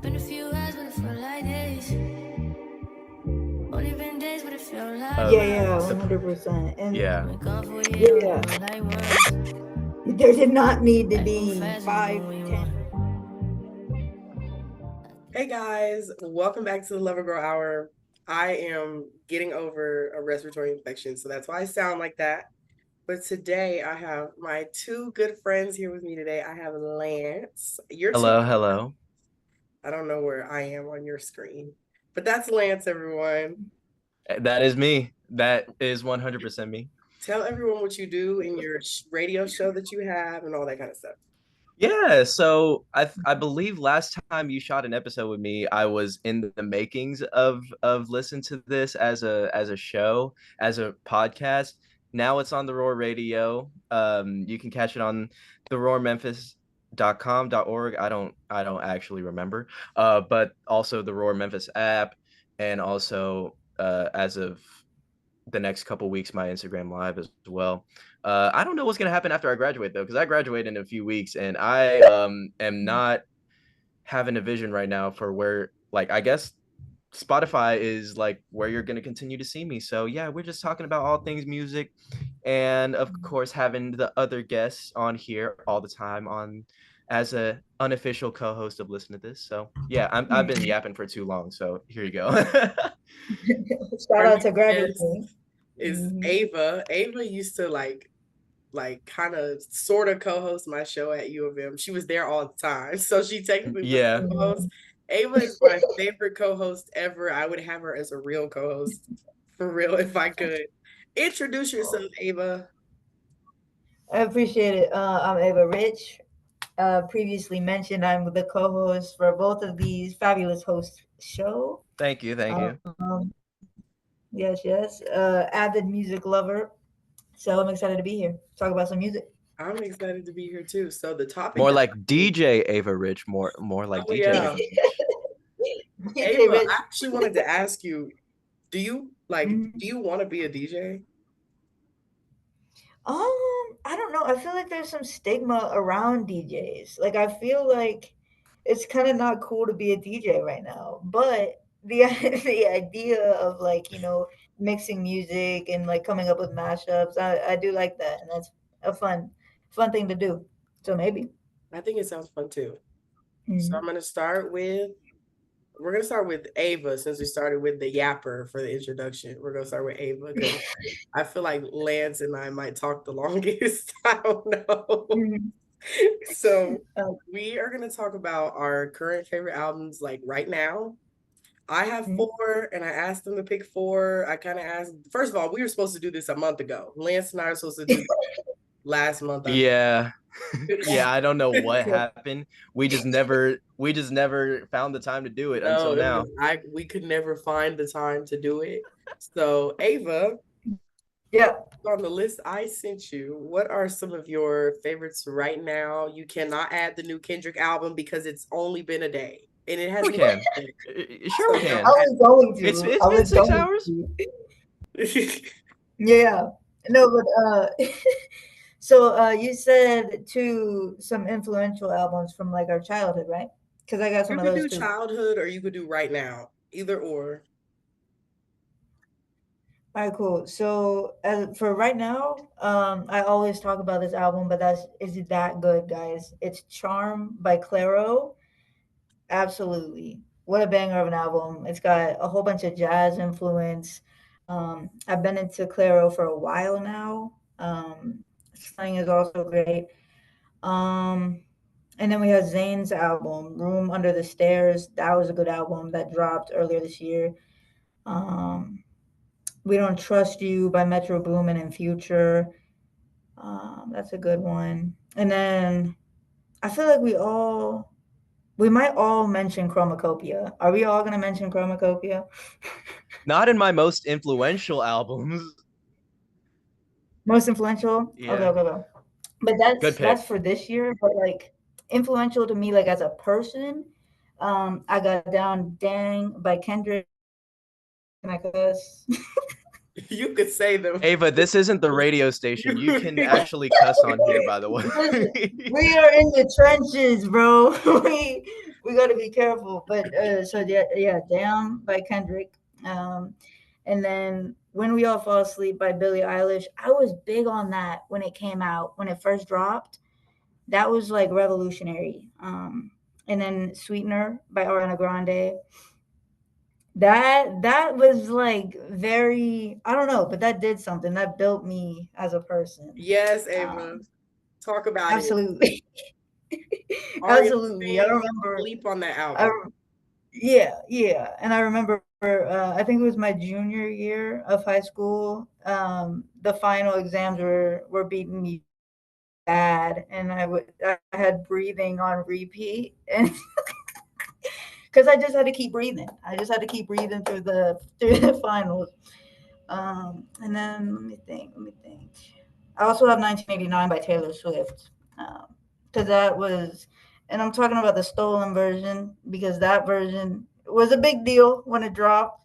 Been a few hours, but it felt like days. Only been days, but it felt like Yeah, 100%. And Yeah. There did not need to be 5, 10. Hey guys, welcome back to the Lover Girl Hour. I am getting over a respiratory infection, so that's why I sound like that. But today I have my two good friends here with me today. I have Lance. Hello. I don't know where I am on your screen, but that's Lance, everyone. That is me. That is 100% me. Tell everyone what you do in your radio show that you have and all that kind of stuff. Yeah, so I believe last time you shot an episode with me, I was in the makings of Listen to This as a show, as a podcast. Now it's on the Roar Radio. You can catch it on the roarmemphis.com.org. I don't actually remember. But also the Roar Memphis app, and also as of the next couple weeks, my Instagram live as well. I don't know what's gonna happen after I graduate though, because I graduate in a few weeks, and I am not having a vision right now for where, like, I guess Spotify is like where you're gonna continue to see me. So yeah, we're just talking about all things music, and of course having the other guests on here all the time on as a unofficial co-host of Listen to This. So yeah, I've been yapping for too long. So here you go. Shout out to graduating. Is Ava. Ava used to like kind of sort of co-host my show at U of M. She was there all the time, so she technically was Yeah. the co-host. Ava is my favorite co-host ever. I would have her as a real co-host for real if I could. Introduce yourself, Ava. I appreciate it. I'm Ava Rich. Previously mentioned, I'm the co-host for both of these fabulous host show. Thank you. Yes. Avid music lover. So I'm excited to be here. Talk about some music. I'm excited to be here too. So the topic more like DJ Ava Rich, more like DJ. Yeah. DJ Ava, Rich. I actually wanted to ask you, do you want to be a DJ? I don't know. I feel like there's some stigma around DJs. Like, I feel like it's kind of not cool to be a DJ right now. But the the idea of, like, mixing music and like coming up with mashups, I do like that, and that's a fun thing to do. So maybe. I think it sounds fun too. So we're gonna start with Ava, since we started with the yapper for the introduction. We're gonna start with Ava because I feel like Lance and I might talk the longest. I don't know. So we are gonna talk about our current favorite albums, like right now. I have 4, and I asked them to pick 4. I kind of asked. First of all, we were supposed to do this a month ago. Lance and I were supposed to do this last month. Yeah. Yeah, I don't know what happened. We just never found the time to do it until now. We could never find the time to do it. So Ava, on the list I sent you, what are some of your favorites right now? You cannot add the new Kendrick album because it's only been a day. And it hasn't. We can. Sure, we can. I was going to. It's been 6 hours. Yeah. No, but so you said some influential albums from like our childhood, right? Because I got some of those too. You could do childhood, or you could do right now. Either or. All right, cool. So for right now, I always talk about this album, but is it that good, guys? It's Charm by Clairo. Absolutely. What a banger of an album. It's got a whole bunch of jazz influence. I've been into Clairo for a while now. Slang is also great. And then we have Zayn's album, Room Under the Stairs. That was a good album that dropped earlier this year. We Don't Trust You by Metro Boomin and Future. That's a good one. And then I feel like we might all mention Chromacopia. Are we all going to mention Chromacopia? Not in my most influential albums. Most influential? Yeah. Okay. But that's for this year. But like influential to me, like as a person, I got down Dang by Kendrick. Can I cuss? You could say them. Ava, this isn't the radio station. You can actually cuss on here, by the way. We are in the trenches, bro. we got to be careful. But so yeah, "Damn" by Kendrick, and then "When We All Fall Asleep" by Billie Eilish. I was big on that when it came out, when it first dropped. That was like revolutionary. And then "Sweetener" by Ariana Grande. That was like very, I don't know, but that did something. That built me as a person. Yes, Ava. Talk about it. Absolutely. Ariana Absolutely. I fans remember sleep on that I album. yeah, and I remember I think it was my junior year of high school. The final exams were beating me bad, and I had breathing on repeat, and because I just had to keep breathing. I just had to keep breathing through the finals. And then let me think. Let me think. I also have 1989 by Taylor Swift, because that was, and I'm talking about the stolen version because that version was a big deal when it dropped.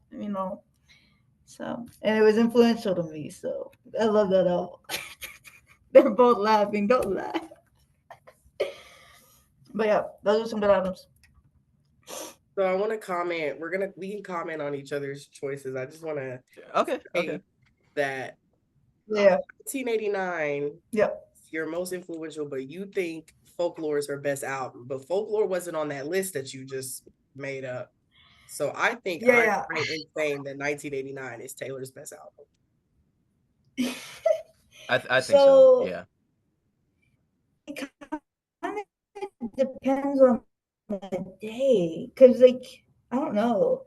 So and it was influential to me. So I love that album. They're both laughing. Don't laugh. But yeah, those are some good albums. So I want to comment. We can comment on each other's choices. I just want to Okay. say that Yeah. 1989, Yep. your most influential, but you think Folklore is her best album. But Folklore wasn't on that list that you just made up. So I think I'm Yeah. right in saying that 1989 is Taylor's best album. Yeah. I think so. So Yeah. it kind of depends on the day, because like I don't know,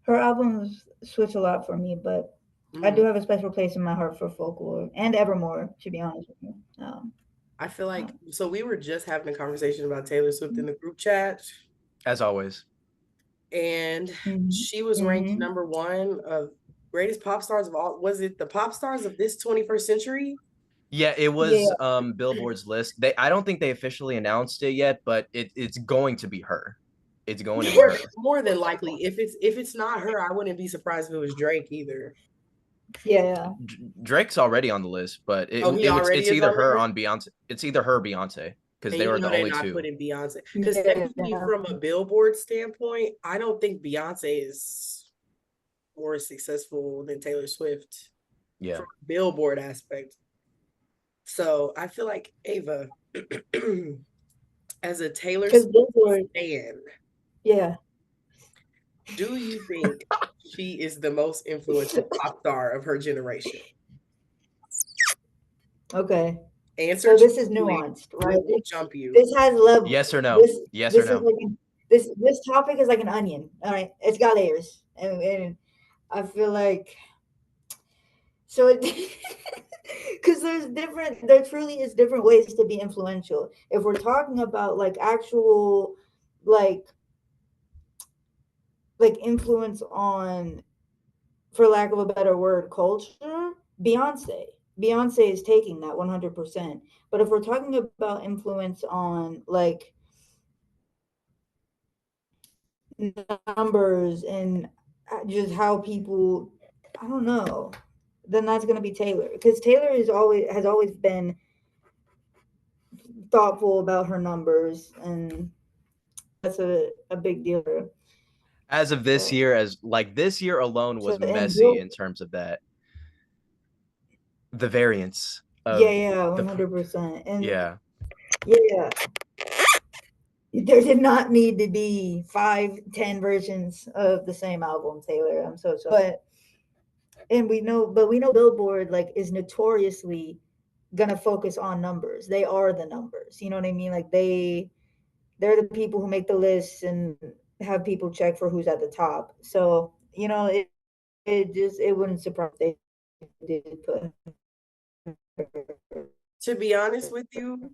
her albums switch a lot for me, but I do have a special place in my heart for Folklore and Evermore, to be honest with you. I feel like so we were just having a conversation about Taylor Swift in the group chat, As always. and Mhm. she was ranked Mhm. number 1 of greatest pop stars of all. Was it the pop stars of this 21st century? Yeah, it Yeah. was Billboard's list. I don't think they officially announced it yet, but it's going to be her. It's going to be her. More than likely. If it's not her, I wouldn't be surprised if it was Drake either. Yeah. Drake's already on the list, but He already it's is either on her there? on Beyonce. It's either her or Beyonce because And they were you the know they're only not two. putting Beyonce. Because Yeah. technically, from a Billboard standpoint, I don't think Beyonce is more successful than Taylor Swift Yeah. from a Billboard aspect. So I feel like Ava, as a Taylor Because Swift Billboard. fan, Yeah. do you think she is the most influential pop star of her generation? Okay. Answer So this is truthfully. nuanced, We right? will jump you. This has level. Yes or no? This Yes or this is no? like this topic is like an onion. All right, it's got layers, and I feel like so it because there truly is different ways to be influential. If we're talking about like actual like influence on, for lack of a better word, culture, Beyonce. Beyonce is taking that 100%. But if we're talking about influence on like numbers and just how people, I don't know, then that's going to be Taylor, because Taylor has always been thoughtful about her numbers, and that's a big deal. As of this So, year, as like this year alone was and messy in terms of that. The variance of yeah, the 100%. And yeah. yeah, there did not need to be 5, 10 versions of the same album, Taylor. I'm so sorry. But we know Billboard like is notoriously gonna focus on numbers. They are the numbers. You know what I mean? Like they're the people who make the lists and have people check for who's at the top. So, it wouldn't surprise they did To be honest with you,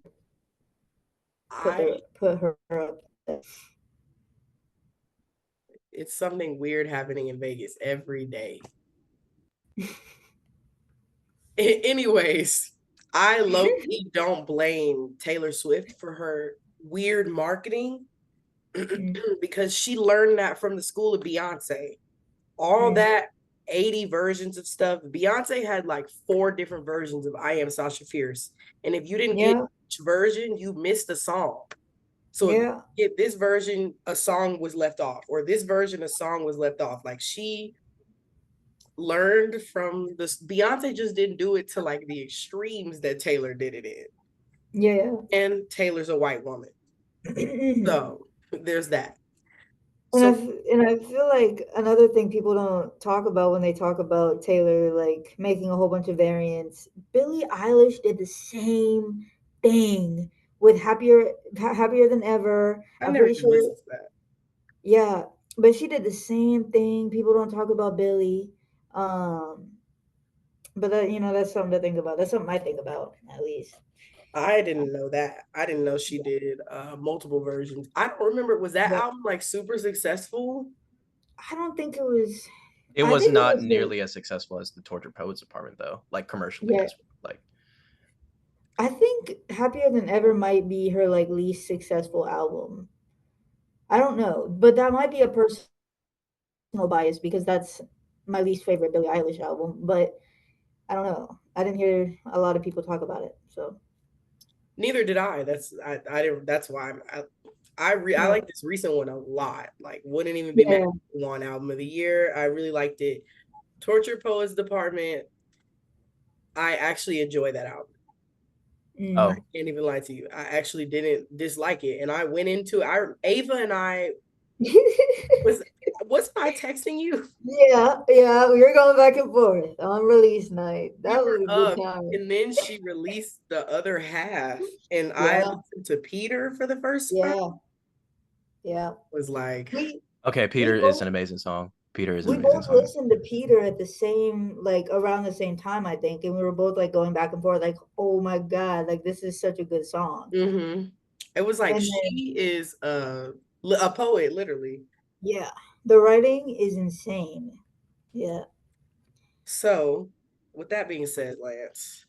I put her up there. it's something weird happening in Vegas every day. Anyways, I low-key don't blame Taylor Swift for her weird marketing because she learned that from the school of Beyonce. All that 80 versions of stuff. Beyonce had like 4 different versions of I Am Sasha Fierce. And if you didn't get Yeah. each version, you missed a song. So Yeah. if this version a song was left off, or this version a song was left off, like she learned from this. Beyonce just didn't do it to like the extremes that Taylor did it in. Yeah. And Taylor's a white woman. So there's that. And So I feel like another thing people don't talk about when they talk about Taylor like making a whole bunch of variants, Billie Eilish did the same thing with Happier Than Ever. I I'm never pretty even sure, listened to that. yeah, but she did the same thing. People don't talk about Billie. Um but that, that's something to think about. That's something I think about at least. I didn't know that. I didn't know she did multiple versions. I don't remember. Was that But album like super successful? I don't think it was It I was think it not was the nearly as successful as the Tortured Poets Department, though. Like commercially, yeah. as like. I think Happier Than Ever might be her like least successful album. I don't know, but that might be a personal bias because that's my least favorite Billie Eilish album. But I don't know. I didn't hear a lot of people talk about it. So Neither did I. I didn't. That's why I yeah, like this recent one a lot. Like wouldn't even be mad yeah. one album of the year. I really liked it. Torture Poets Department. I actually enjoy that album. I Mm. Oh, can't even lie to you. I actually didn't dislike it, and I went into I Ava and I was wasn't I texting you? Yeah. We were going back and forth on release night. We That were was a good up, time. and then she released the other half, and I Yeah, listened to Peter for the first time. yeah, yeah. Was like, We okay. we Peter is both an amazing song. Peter is an we amazing both song. listened to Peter at the same like around the same time, I think, and we were both like going back and forth, like, oh my god, like this is such a good song. it was like And then she is a poet, literally. yeah, the writing is insane. Yeah. So, with that being said, Lance,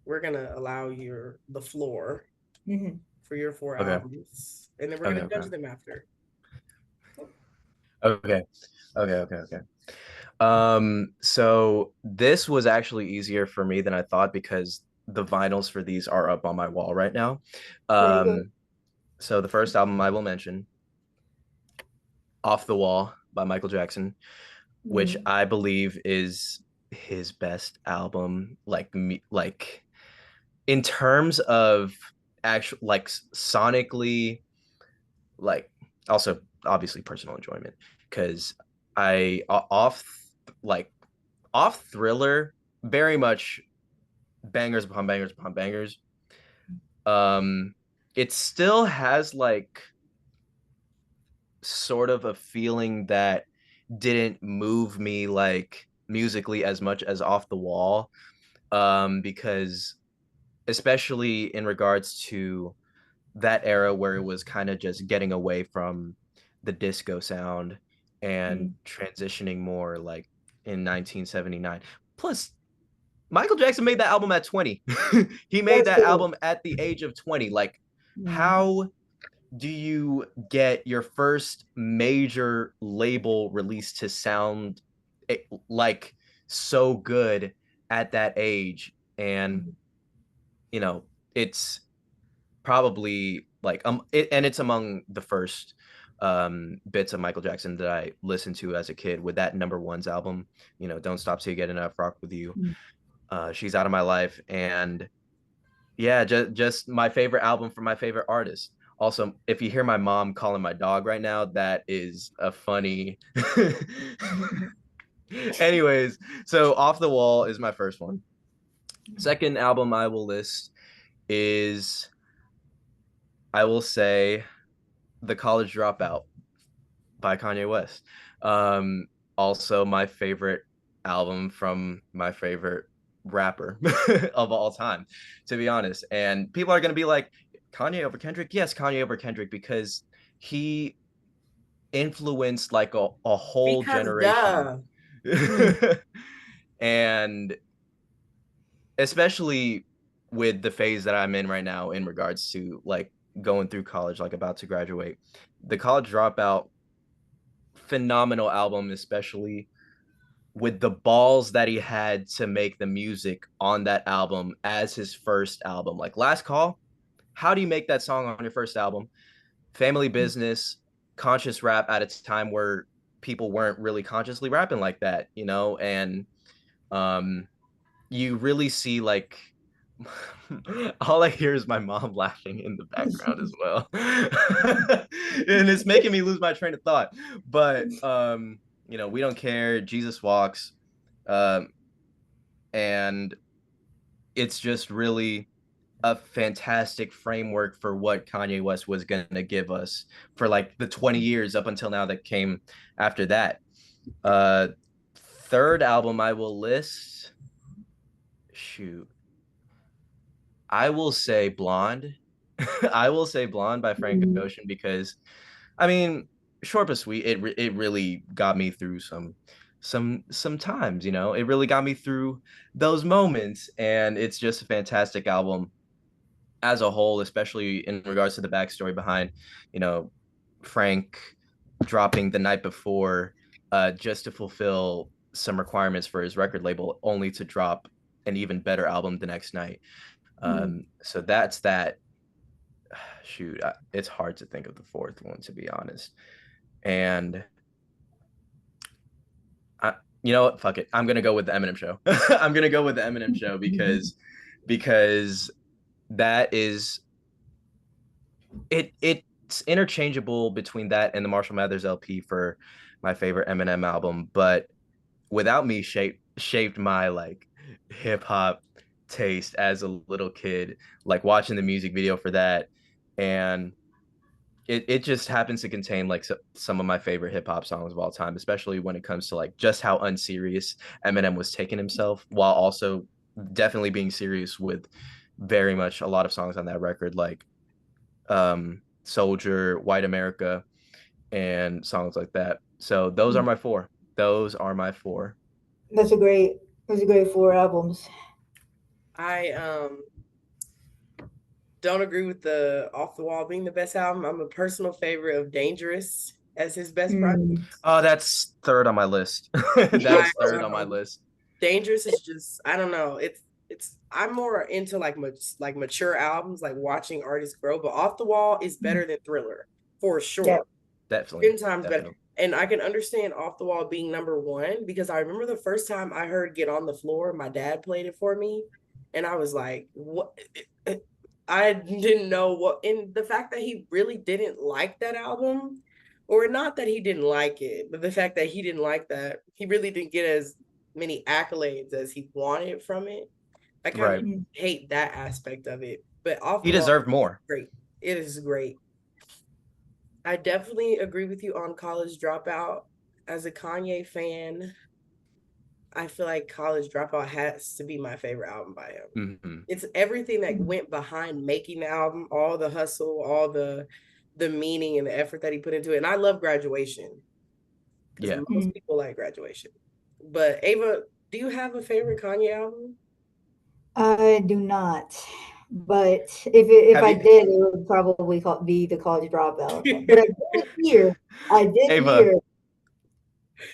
we're gonna allow the floor Hmm. for your four Okay. albums, and then we're Okay. gonna Okay. judge them after. Okay. Okay. So this was actually easier for me than I thought because the vinyls for these are up on my wall right now. Very good. So the first album I will mention, Off the Wall by Michael Jackson, which Mm. I believe is his best album, like in terms of actual like sonically, like also obviously personal enjoyment because off like off Thriller, very much bangers upon bangers upon bangers. It still has like sort of a feeling that didn't move me like musically as much as Off the Wall, because especially in regards to that era where it was kind of just getting away from the disco sound and Mm. transitioning more like in 1979. Plus, Michael Jackson made that album at 20. He made That's that true. album at the age of 20. Like, Hmm. how do you get your first major label release to sound like so good at that age? And, you know, it's probably like and it's among the first bits of Michael Jackson that I listened to as a kid with that number ones album, Don't Stop Till You Get Enough, Rock With You, Mm. She's Out of My Life, and yeah, just my favorite album from my favorite artist. Also, if you hear my mom calling my dog right now, that is a funny. Anyways, so Off the Wall is my first one. Second album I will list is, I will say, The College Dropout by Kanye West. Also my favorite album from my favorite rapper of all time, to be honest. And people are going to be like, Kanye over Kendrick? Yes, Kanye over Kendrick, because he influenced like a whole Because generation. duh. Mm. And especially with the phase that I'm in right now in regards to like going through college, like about to graduate. The College Dropout, phenomenal album, especially with the balls that he had to make the music on that album as his first album. Like Last Call, how do you make that song on your first album? family business, conscious rap at a time where people weren't really consciously rapping like that, you know, and you really see like all I hear is my mom laughing in the background as well. And it's making me lose my train of thought. But you know, we don't care, Jesus walks. Um and it's just really a fantastic framework for what Kanye West was going to give us for like the 20 years up until now that came after that. Uh Third album I will list, shoot, I will say Blonde. I will say Blonde by Frank Ocean because I mean, short but sweet, it really got me through some times, you know. It really got me through those moments, and it's just a fantastic album as a whole, especially in regards to the backstory behind, you know, Frank dropping the night before just to fulfill some requirements for his record label, only to drop an even better album the next night. So that's that. Shoot, it's hard to think of the fourth one, to be honest. And you know what? Fuck it. I'm gonna go with the Eminem Show. I'm gonna go with the Eminem Show because that is it's interchangeable between that and the Marshall Mathers LP for my favorite Eminem album. But Without Me shaped my like hip hop taste as a little kid, like watching the music video for that, and it just happens to contain like some of my favorite hip hop songs of all time, especially when it comes to like just how unserious Eminem was taking himself while also definitely being serious with very much a lot of songs on that record, like Soldier, White America, and songs like that. So those are my four. Those are my four. That's a great 4 albums. I don't agree with the Off the Wall being the best album. I'm a personal favorite of Dangerous as his best project. Oh, that's third on my list. That's third on my list. Dangerous is just, I don't know. It's I'm more into like mature albums, like watching artists grow, but Off the Wall is better than Thriller for sure. Yeah. Definitely. 10 times better. And I can understand Off the Wall being number one because I remember the first time I heard Get on the Floor, my dad played it for me. And I was like, what? I didn't know what, and the fact that he really didn't like that album, or not that he didn't like it, but the fact that he didn't like that, he really didn't get as many accolades as he wanted from it. I kind of hate that aspect of it, but he deserved more. Great. It is great. I definitely agree with you on College Dropout. As a Kanye fan, I feel like College Dropout has to be my favorite album by him. It's everything that went behind making the album, all the hustle, all the meaning and the effort that he put into it. And I love Graduation. Yeah. Most people like Graduation. But Ava, do you have a favorite Kanye album? I do not. But if I did, it would probably be the College Dropout. But I did hear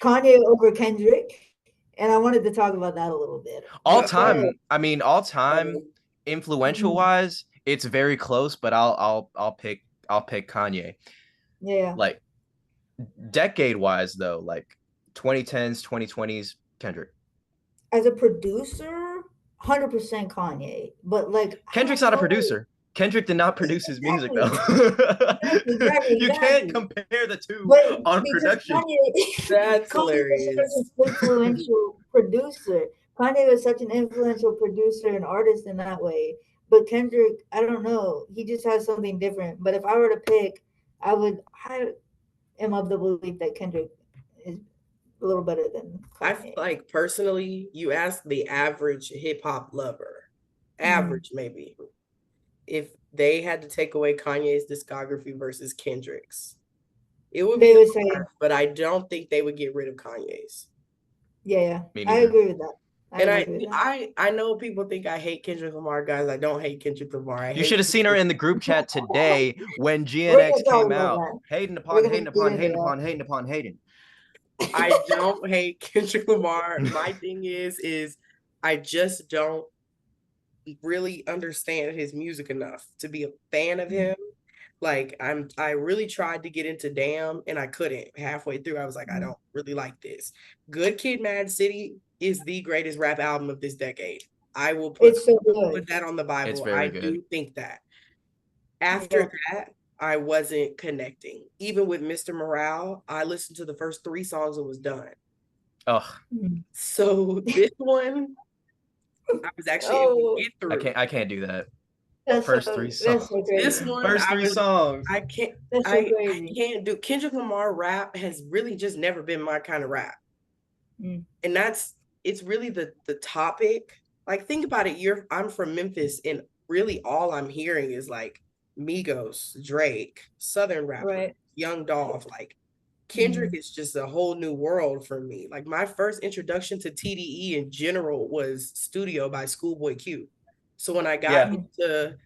Kanye over Kendrick. And I wanted to talk about that a little bit. All time, influential wise, it's very close, but I'll pick Kanye. Yeah. Like decade wise though, like 2010s, 2020s, Kendrick. As a producer, 100% Kanye. But like Kendrick's not a producer. Kendrick did not produce his music though. Exactly. You can't compare the two on production. That's hilarious. Kanye was such an influential producer. Kanye was such an influential producer and artist in that way. But Kendrick, I don't know. He just has something different. But if I were to pick, I am of the belief that Kendrick is a little better than Kanye. I feel like personally, you ask the average hip hop lover, maybe, if they had to take away Kanye's discography versus Kendrick's, it would be hard, but I don't think they would get rid of Kanye's. Yeah, I agree with that. I know people think I hate Kendrick Lamar, guys. I don't hate Kendrick Lamar. You should have seen her in the group chat today when GNX came out. Hating upon. I don't hate Kendrick Lamar. My thing is I just don't really understand his music enough to be a fan of him. Like I really tried to get into Damn and I couldn't. Halfway through, I was like, I don't really like this. Good Kid, Mad City is the greatest rap album of this decade. I will put It's so good. that on the Bible. It's very I good. do think that. After that, I wasn't connecting. Even with Mr. Morale, I listened to the first 3 songs and was done. Oh, So this one, I was actually able to get through. I can't do that. That's First so, 3 that's songs. so crazy. This one, First 3 songs. I can't. That's so I crazy. can't do. Kendrick Lamar rap has really just never been my kind of rap, and it's really the topic. Like, think about it. I'm from Memphis, and really all I'm hearing is like Migos, Drake, Southern rapper, Right. Young Dolph. Like, Kendrick is just a whole new world for me. Like, my first introduction to TDE in general was Studio by Schoolboy Q. So when I got into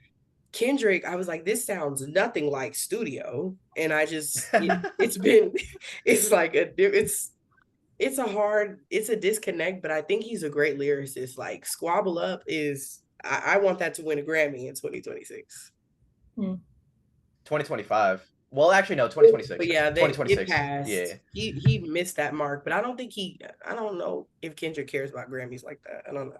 Kendrick, I was like, this sounds nothing like Studio. And I just, it's like it's a disconnect, but I think he's a great lyricist. Like, Squabble Up is, I want that to win a Grammy in 2026. 2025. Well, actually, no, 2026. But yeah, 2026. It passed. Yeah. He missed that mark, but I don't know if Kendrick cares about Grammys like that. I don't know.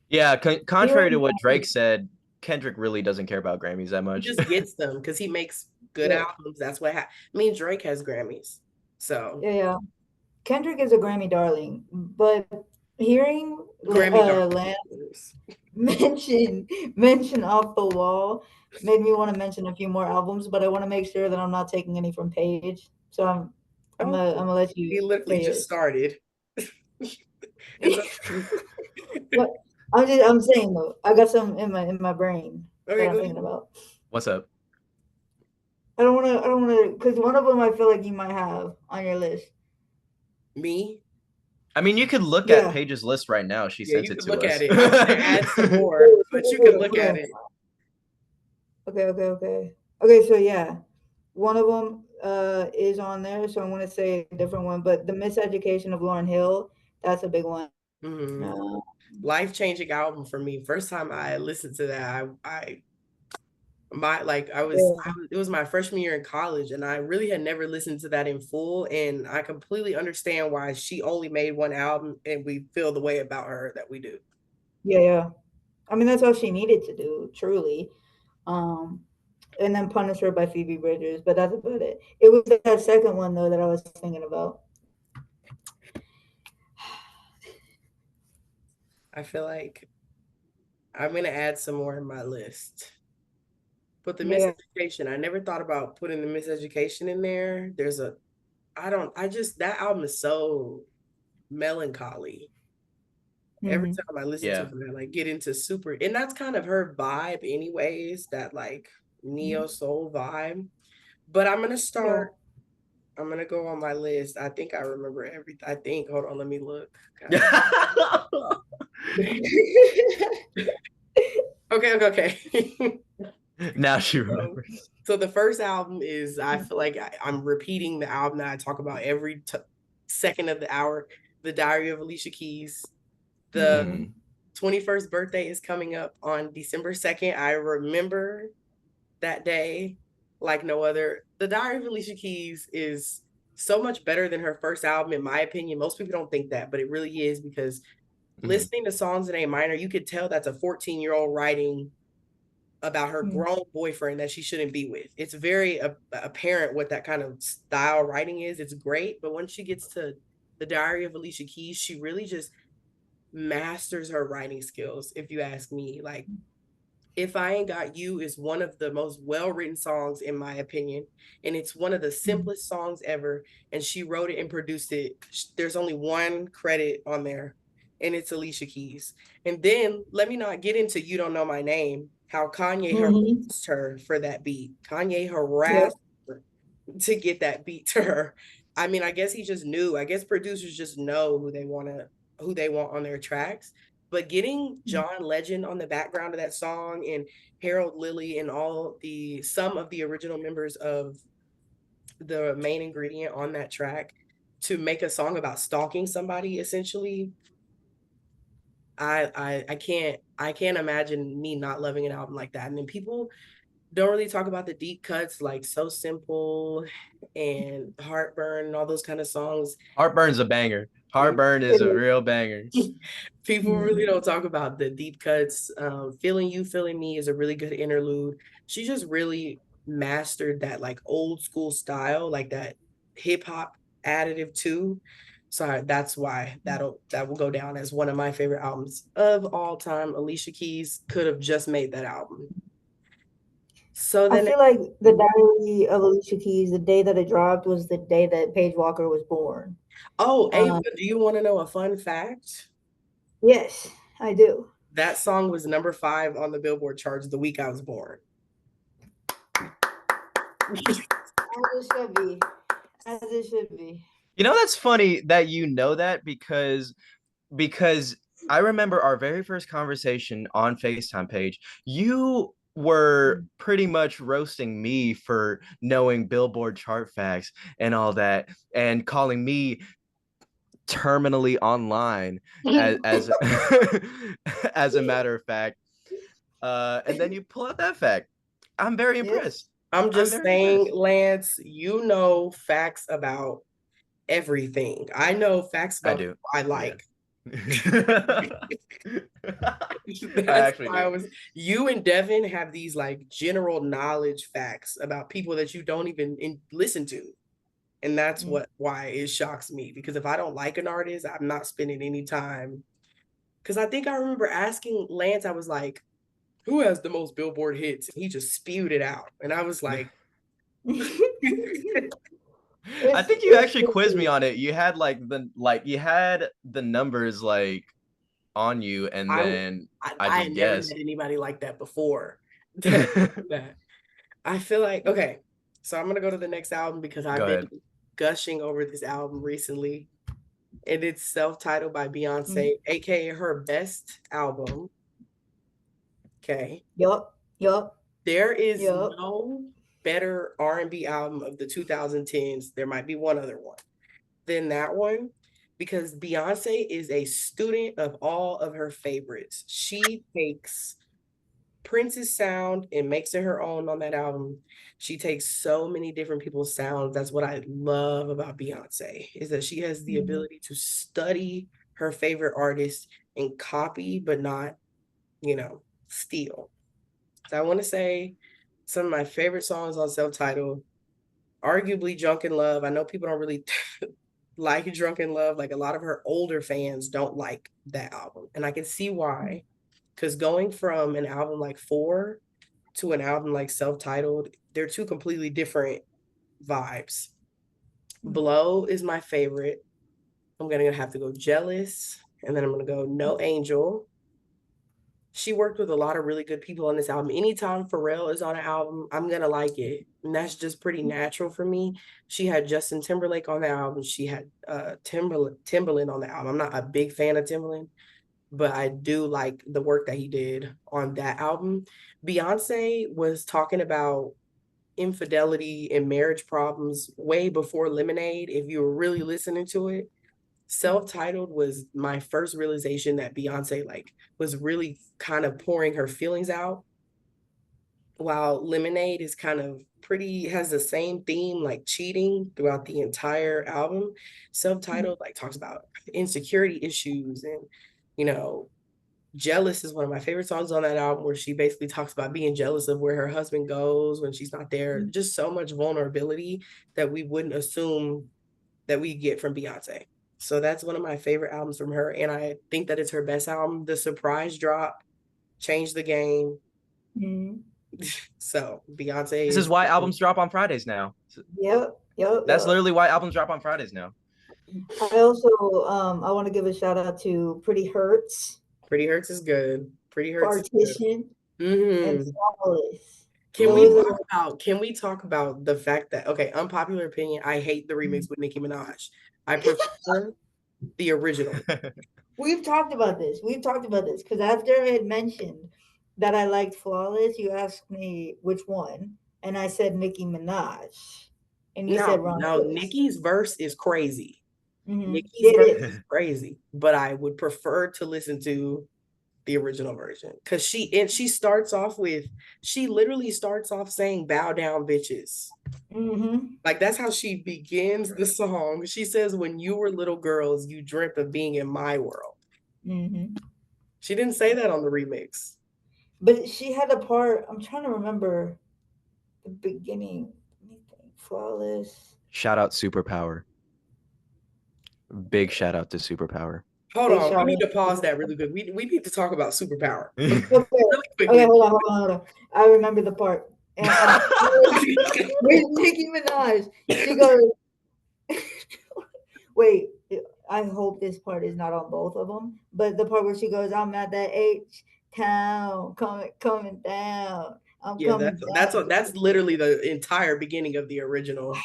Yeah, contrary to what Drake said, Kendrick really doesn't care about Grammys that much. He just gets them because he makes good albums. That's what I mean, Drake has Grammys. So yeah. Kendrick is a Grammy darling, but hearing Lance mention Off the Wall made me want to mention a few more albums, but I want to make sure that I'm not taking any from Paige. So I'm gonna let you. He literally just started. I'm saying though, I got some in my brain that I'm thinking about. What's up? I don't want to, because one of them I feel like you might have on your list. Me? I mean, you could look at Paige's list right now. She sent it to us. Look at it. I'm gonna add some more, but you can look at it. Okay. So yeah, one of them is on there. So I'm gonna say a different one, but the Miseducation of Lauryn Hill, that's a big one. Life-changing album for me. First time I listened to that, it was my freshman year in college, and I really had never listened to that in full, and I completely understand why she only made one album and we feel the way about her that we do. Yeah. I mean, that's all she needed to do, truly. And then Punish Her by Phoebe Bridgers, but that's about it. It was that second one though that I was thinking about. I feel like I'm gonna add some more in my list. But the Miseducation, I never thought about putting the Miseducation in there. That album is so melancholy. Every time I listen to it, I like get into super, and that's kind of her vibe anyways, that like neo soul vibe. But I'm gonna start, I'm gonna go on my list. I think I remember everything. Hold on, let me look. Okay. Now she remembers. So the first album is, I feel like I'm repeating the album that I talk about every second of the hour, The Diary of Alicia Keys. The 21st birthday is coming up on December 2nd. I remember that day like no other. The Diary of Alicia Keys is so much better than her first album, in my opinion. Most people don't think that, but it really is, because listening to songs in A minor, you could tell that's a 14-year-old writing about her grown boyfriend that she shouldn't be with. It's very apparent what that kind of style writing is. It's great, but when she gets to The Diary of Alicia Keys, she really just masters her writing skills, if you ask me. Like, If I Ain't Got You is one of the most well-written songs, in my opinion, and it's one of the simplest songs ever, and she wrote it and produced it. There's only one credit on there, and it's Alicia Keys. And then let me not get into You Don't Know My Name, how Kanye harassed her for that beat. Kanye harassed her to get that beat to her. I mean, I guess he just knew. I guess producers just know who they want on their tracks. But getting John Legend on the background of that song, and Harold Lilly, and some of the original members of the main ingredient on that track to make a song about stalking somebody, essentially, I can't imagine me not loving an album like that. And then people don't really talk about the deep cuts like So Simple and Heartburn and all those kind of songs. Heartburn's a banger. Heartburn is a real banger. People really don't talk about the deep cuts. Feeling You, Feeling Me is a really good interlude. She just really mastered that like old school style, like that hip hop additive too. So that's why that will go down as one of my favorite albums of all time. Alicia Keys could have just made that album. So I then feel like the Diary of Alicia Keys, the day that it dropped was the day that Paige Walker was born. Ava, do you want to know a fun fact? Yes, I do. That song was number 5 on the Billboard charts the week I was born. As it should be. As it should be. You know, that's funny that you know that because I remember our very first conversation on FaceTime page. You were pretty much roasting me for knowing Billboard chart facts and all that, and calling me terminally online as as a matter of fact. And then you pull out that fact. I'm very impressed. I'm just saying, Lance, you know facts about everything. I know facts about what I like. Yeah. That's why you and Devin have these like general knowledge facts about people that you don't even listen to. And that's why it shocks me, because if I don't like an artist, I'm not spending any time. Because I think I remember asking Lance, I was like, who has the most Billboard hits? And he just spewed it out. And I was like, I think you actually quizzed me on it. You had you had the numbers like on you, and then I had never had anybody like that before. I feel like, okay, so I'm gonna go to the next album because I've been gushing over this album recently, and it's self-titled by Beyonce, aka her best album. Okay. Yup. There is no better R&B album of the 2010s. There might be one other one than that one, because Beyonce is a student of all of her favorites. She takes Prince's sound and makes it her own on that album. She takes so many different people's sounds. That's what I love about Beyonce, is that she has the ability to study her favorite artist and copy, but not, steal. So I want to say some of my favorite songs on self-titled, arguably Drunken Love. I know people don't really like Drunken Love. Like, a lot of her older fans don't like that album. And I can see why. Because going from an album like 4 to an album like self-titled, they're two completely different vibes. Blow is my favorite. I'm going to have to go Jealous. And then I'm going to go No Angel. She worked with a lot of really good people on this album. Anytime Pharrell is on an album, I'm going to like it. And that's just pretty natural for me. She had Justin Timberlake on the album. She had Timbaland on the album. I'm not a big fan of Timbaland, but I do like the work that he did on that album. Beyonce was talking about infidelity and marriage problems way before Lemonade, if you were really listening to it. Self-titled was my first realization that Beyonce was really kind of pouring her feelings out, while Lemonade is kind of has the same theme, like cheating, throughout the entire album. Self-titled talks about insecurity issues, and Jealous is one of my favorite songs on that album, where she basically talks about being jealous of where her husband goes when she's not there. Just so much vulnerability that we wouldn't assume that we get from Beyonce. So that's one of my favorite albums from her, and I think that it's her best album. The surprise drop changed the game. So Beyonce. This is why albums drop on Fridays now. Yep. That's literally why albums drop on Fridays now. I also I want to give a shout out to Pretty Hurts. Pretty Hurts is good. Pretty Hurts Partition. And Flawless. Can we talk about the fact that, okay, unpopular opinion, I hate the remix with Nicki Minaj. I prefer the original. We've talked about this because after I had mentioned that I liked Flawless, you asked me which one, and I said Nicki Minaj, and you said Ron. No, Nicki's verse is crazy. Nicki's verse is crazy, but I would prefer to listen to the original version, because she literally starts off saying "bow down, bitches." Like that's how she begins the song. She says, "When you were little girls, you dreamt of being in my world." She didn't say that on the remix. But she had a part. I'm trying to remember the beginning. Let me think. Flawless. Shout out Superpower. Big shout out to Superpower. Hold Big on, we shout need out. to pause that really quick. We need to talk about Superpower Okay. really quickly. Okay, hold on. I remember the part. And with Nicki Minaj, she goes. Wait, I hope this part is not on both of them. But the part where she goes, "I'm at that H town, coming down. I'm Yeah, coming down." that's literally the entire beginning of the original.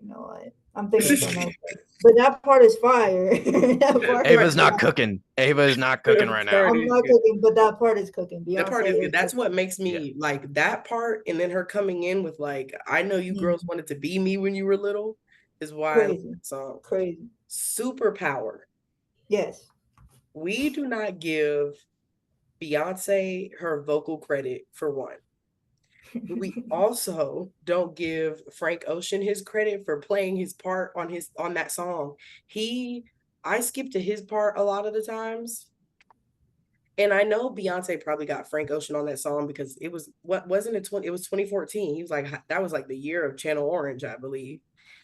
You know what? I'm thinking something else. But that part is fire. That part Ava's not cooking. Ava is not cooking right now. I'm not cooking, but that part is cooking. That part is Beyonce good. That's cooking. what makes me like that part, and then her coming in with like, "I know you girls wanted to be me when you were little," is why I love Crazy. that song. Crazy. Superpower. Yes. We do not give Beyonce her vocal credit for one. We also don't give Frank Ocean his credit for playing his part on that song. I skip to his part a lot of the times. And I know Beyonce probably got Frank Ocean on that song because it was it was 2014. He was like, that was like the year of Channel Orange, I believe.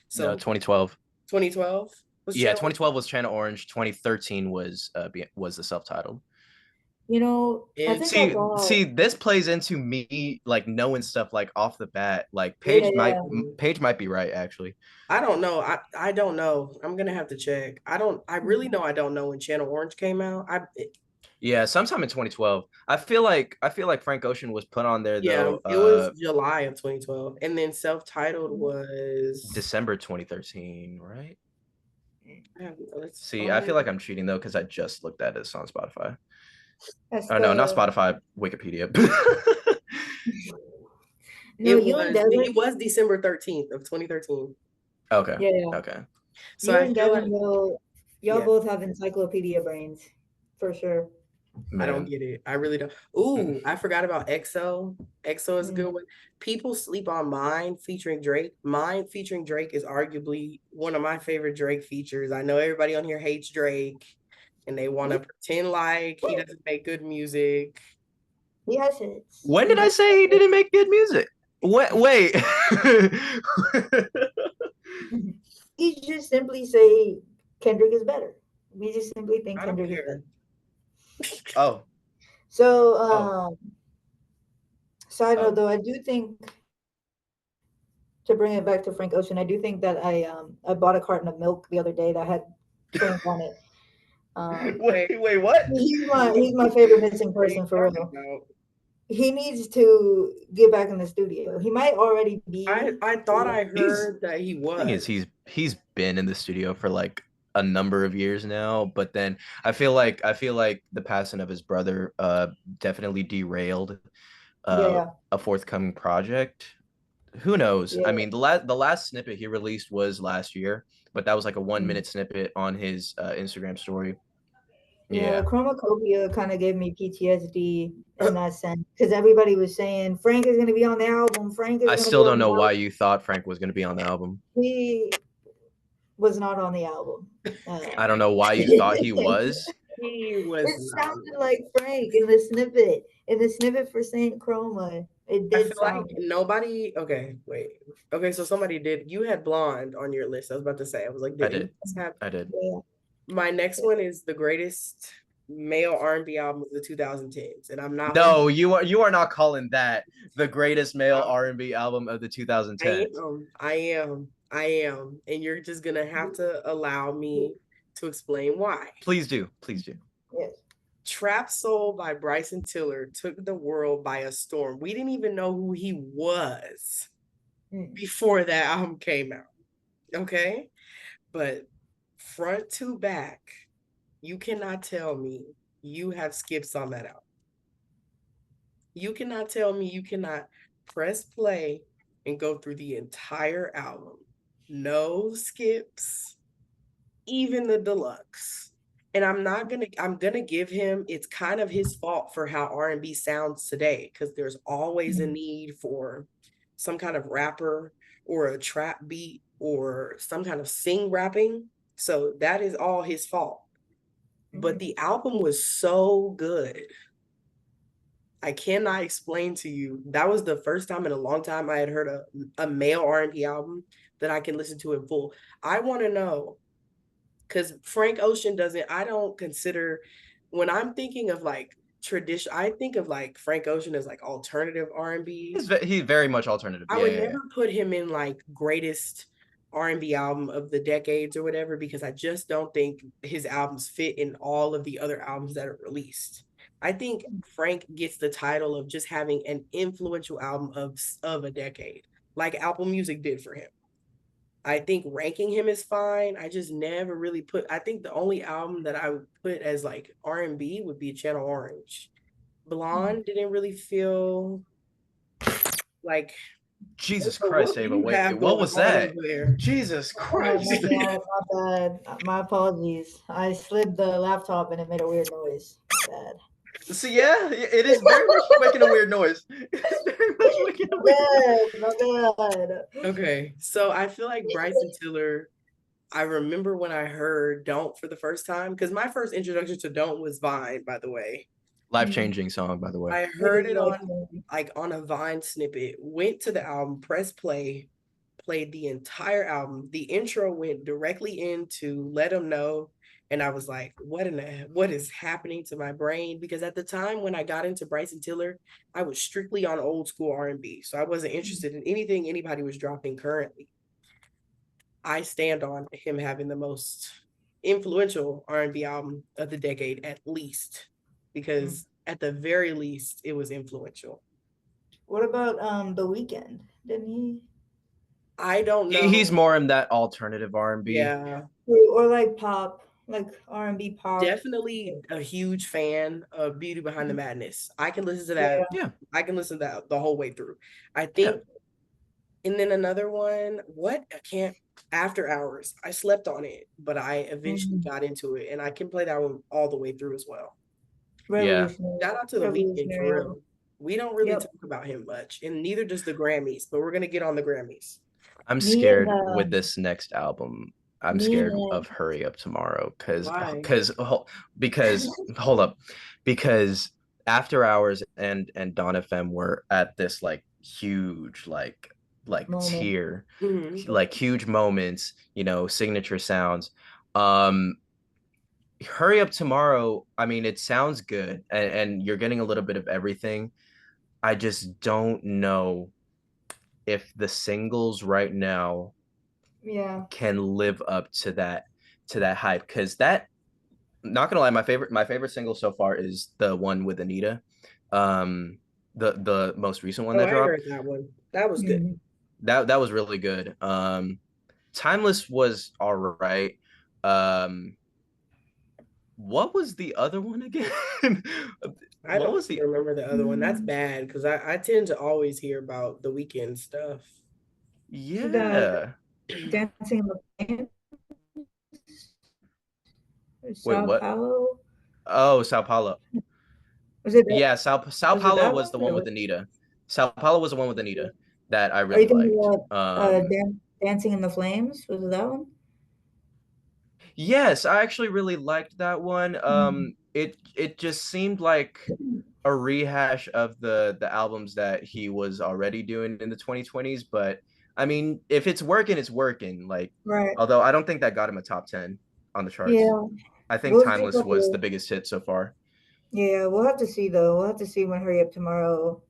So No, 2012. 2012 was Yeah, Channel 2012 was Channel Orange. 2013 was the self-titled. You know, I And think I got. See, this plays into me like knowing stuff like off the bat. Like Yeah. Paige might be right actually. I don't know. I don't know. I'm gonna have to check. I really know I don't know when Channel Orange came out. Yeah, sometime in 2012. I feel like Frank Ocean was put on there Yeah, though. it was July of 2012, and then self-titled was December 2013, right? See, I oh, feel like I'm cheating though because I just looked at this on Spotify. That's Oh no, not Spotify, Wikipedia. No, you and Devin. it was December 13th of 2013. Okay. Yeah. Okay. So You I and feel Devin like will. Y'all both have encyclopedia brains, for sure. I don't get it. I really don't. Ooh, I forgot about EXO. EXO is a good one. People sleep on Mine featuring Drake. Mine featuring Drake is arguably one of my favorite Drake features. I know everybody on here hates Drake and they want to pretend like he doesn't make good music. He has hits. When did I say he didn't make good music? Wait. We just simply say Kendrick is better. We just simply think Kendrick is better. Oh. So, side note though, I do think, to bring it back to Frank Ocean, I do think that I bought a carton of milk the other day that had Frank on it. Wait, what? He's my favorite missing person for real. He needs to get back in the studio. He might already be. I thought I heard that he was. Thing is, he's been in the studio for like a number of years now, but then I feel like the passing of his brother definitely derailed a forthcoming project. Who knows? Yeah. I mean, the last snippet he released was last year, but that was like a 1-minute snippet on his Instagram story. Yeah, Chromacopia kind of gave me PTSD in that sense because everybody was saying Frank is going to be on the album. I still don't know why you thought Frank was going to be on the album. He was not on the album. I don't know why you thought he was. He was. It sounded like Frank in the snippet. In the snippet for Saint Chroma, it did sound like nobody. Okay, wait. Okay, so somebody did. You had Blonde on your list. I was about to say. I was like, I did. Yeah. My next one is the greatest male R&B album of the 2010s, and I'm not. No, you are not calling that the greatest male R&B album of the 2010s. I am, and you're just gonna have to allow me to explain why. Please do. Yes. Trap Soul by Bryson Tiller took the world by a storm. We didn't even know who he was before that album came out. Okay, but front to back, you cannot tell me you have skips on that album. You cannot tell me you cannot press play and go through the entire album. No skips, even the deluxe. And I'm gonna give him, it's kind of his fault for how R&B sounds today, because there's always a need for some kind of rapper or a trap beat or some kind of sing rapping. So that is all his fault. But the album was so good. I cannot explain to you. That was the first time in a long time I had heard a male R&B album that I can listen to in full. I want to know, because Frank Ocean I don't consider, when I'm thinking of like tradition, I think of like Frank Ocean as like alternative R&B. He's very much alternative. I Yeah, would yeah, never put him in like greatest R&B album of the decades or whatever, because I just don't think his albums fit in all of the other albums that are released. I think Frank gets the title of just having an influential album of a decade, like Apple Music did for him. I think ranking him is fine. I just never really I think the only album that I would put as like R&B would be Channel Orange. Blonde didn't really feel like, Jesus so what Christ, do Ava. you Wait, have what going was on over that? there? Jesus Oh Christ. my god, my bad. My apologies. I slid the laptop and it made a weird noise. Bad. So yeah, it is very much making a weird noise. It's very much making a weird noise. My bad. Okay, so I feel like Bryson Tiller, I remember when I heard Don't for the first time, because my first introduction to Don't was Vine, by the way. Life-changing song, by the way. I heard it on a Vine snippet, went to the album, pressed play, played the entire album. The intro went directly into Let 'Em Know. And I was like, what is happening to my brain? Because at the time when I got into Bryson Tiller, I was strictly on old school R&B. So I wasn't interested in anything anybody was dropping currently. I stand on him having the most influential R&B album of the decade, at least, because at the very least, it was influential. What about The Weeknd? Didn't he? I don't know. He's more in that alternative R&B. Yeah. Or like pop, like R&B pop. Definitely a huge fan of Beauty Behind the Madness. I can listen to that. Yeah. I can listen to that the whole way through. I think, and then another one, After Hours. I slept on it, but I eventually got into it, and I can play that one all the way through as well. Revolutionary. Shout out to The Weeknd for real. We don't really talk about him much, and neither does the Grammys, but we're gonna get on the Grammys. I'm scared with this next album. I'm scared of Hurry Up Tomorrow because hold up, because After Hours and Dawn FM were at this like huge tier, like huge moments, you know, signature sounds. Hurry Up Tomorrow, I mean, it sounds good and you're getting a little bit of everything. I just don't know if the singles right now can live up to that hype, because that, not gonna lie, my favorite single so far is the one with Anita, the most recent one that dropped. I heard that one. That was good. That was really good. Timeless was all right. What was the other one again? I don't remember the other one. That's bad, because I tend to always hear about The Weeknd stuff. Yeah. Dancing in the Flames? Wait, what? Paulo? Oh, Sao Paulo. Was it Yeah, Sao Paulo was the one with Anita. Sao Paulo was the one with Anita that I really liked. Dancing in the Flames? Was it that one? Yes, I actually really liked that one. It just seemed like a rehash of the albums that he was already doing in the 2020s, but I mean, if it's working, it's working. Like, although I don't think that got him a top 10 on the charts. Yeah. I think Timeless was the biggest hit so far. Yeah, we'll have to see though. We'll have to see when Hurry Up Tomorrow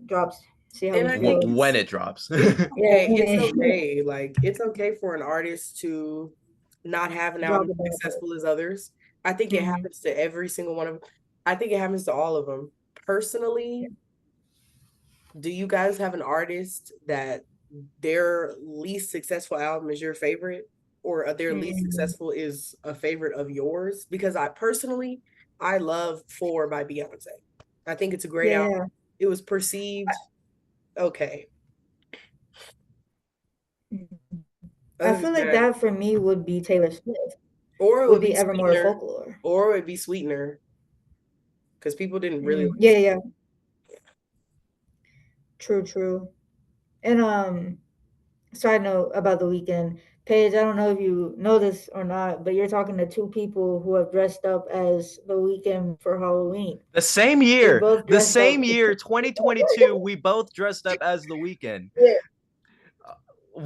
drops. See how when it drops. It's okay. Like, it's okay for an artist to not have an album as successful as others. I think it happens to every single one of them. I think it happens to all of them. Personally, do you guys have an artist that their least successful album is your favorite, or their least successful is a favorite of yours? Because I love 4 by Beyonce. I think it's a great album. It was perceived okay. I feel like that for me would be Taylor Swift. Or it would would be be Evermore or Sweetener. Folklore. Or it would be Sweetener. Because people didn't really like Yeah, yeah. True. And side note about the weekend, Paige, I don't know if you know this or not, but you're talking to two people who have dressed up as the weekend for Halloween. The same They year, both the dressed up. same year, 2022, we both dressed up as the Weeknd. Yeah,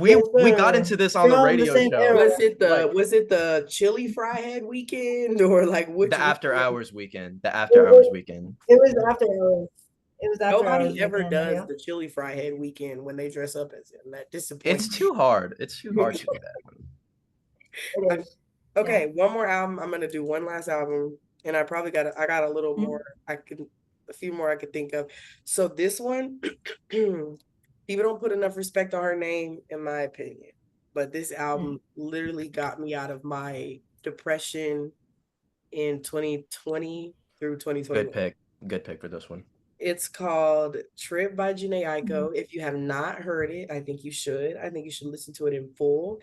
yes, We got sir. into this on the From the radio same show. era. Was it the chili fry head weekend or like which The after one? hours weekend. The It, after hours it, weekend. it was after hours. It was after hours Nobody ever weekend. does Yeah, the chili fry head weekend when they dress up as him. That disappoints It's too hard. It's too hard to do that one. it me. is. Okay, one more album. I'm gonna do one last album, and I got a little Mhm. more. A few more I could think of. So this one, people don't put enough respect on her name, in my opinion. But this album literally got me out of my depression in 2020 through 2021. Good pick. Good pick for this one. It's called Trip by Jhené Aiko. Mhm. If you have not heard it, I think you should. I think you should listen to it in full.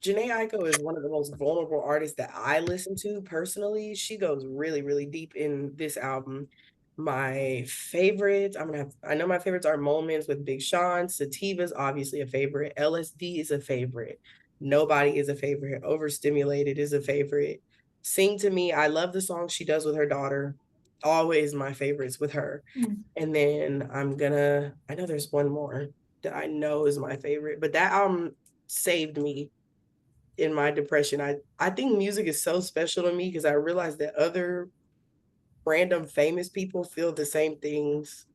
Jhené Aiko is one of the most vulnerable artists that I listen to personally. She goes really, really deep in this album. My favorites, I know my favorites are Moments with Big Sean. Sativa's obviously a favorite. LSD is a favorite. Nobody is a favorite. Overstimulated is a favorite. Sing to Me. I love the song she does with her daughter. Always my favorites with her. Mm. And then I know there's one more that I know is my favorite, but that album saved me in my depression. I think music is so special to me because I realized that other random famous people feel the same things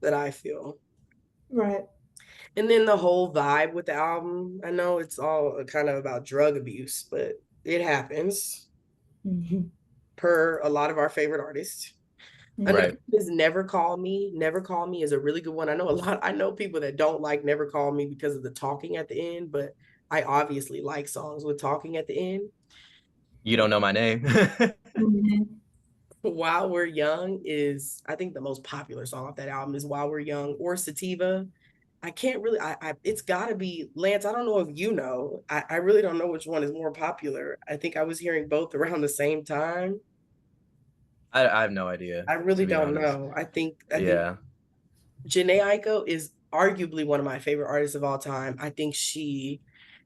that I feel. Right. And then the whole vibe with the album, I know it's all kind of about drug abuse, but it happens Mhm. per a lot of our favorite artists. Another Right. is Never Call Me. Never Call Me is a really good one. I know people that don't like Never Call Me because of the talking at the end, but I obviously like songs with talking at the end. You don't know my name. Mhm. While We're Young is, I think, the most popular song off that album is While We're Young or Sativa. I can't really, it's got to be Lance. I don't know if you know. I really don't know which one is more popular. I think I was hearing both around the same time. I have no idea, I to really be don't honest. know. I think Yeah. Jhené Aiko is arguably one of my favorite artists of all time. I think she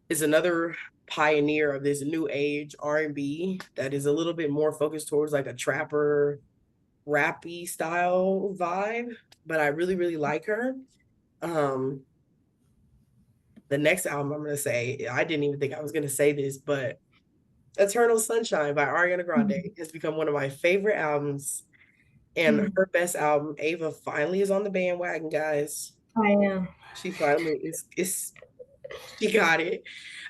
is another pioneer of this new age R&B that is a little bit more focused towards like a trapper rappy style vibe, but I really, really like her. Um, the next album I'm gonna say, I didn't even think I was gonna say this, but Eternal Sunshine by Ariana Grande Mhm. has become one of my favorite albums. And Mhm. her best album, Ava, finally is on the bandwagon, guys. I am. She finally is she got it.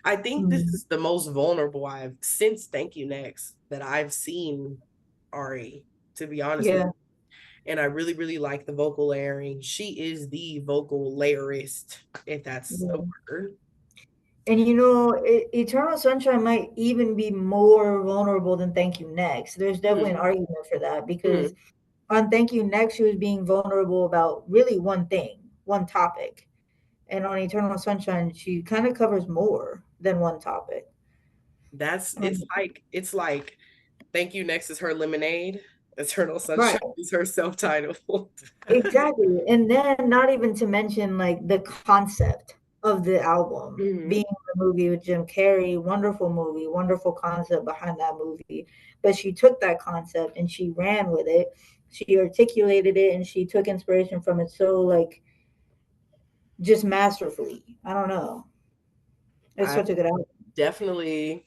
I think this Mhm. is the most vulnerable I've since Thank You Next that I've seen Ari, to be honest with Yeah. you. And I really, really like the vocal layering. She is the vocal layerist, if that's a Yeah. word. And you know, Eternal Sunshine might even be more vulnerable than Thank You Next. There's definitely an Mm-hmm. argument for that because Mm-hmm. on Thank You Next, she was being vulnerable about really one thing, one topic. And on Eternal Sunshine, she kind of covers more than one topic. That's Um, it's like Thank You Next is her lemonade. Eternal right. Sunshine is her self-titled. Exactly. And then not even to mention like the concept of the album Mm-hmm. being the movie with Jim Carrey, wonderful movie, wonderful concept behind that movie. But she took that concept and she ran with it. She articulated it and she took inspiration from it so like just masterfully. I don't know. It's I such a good album. definitely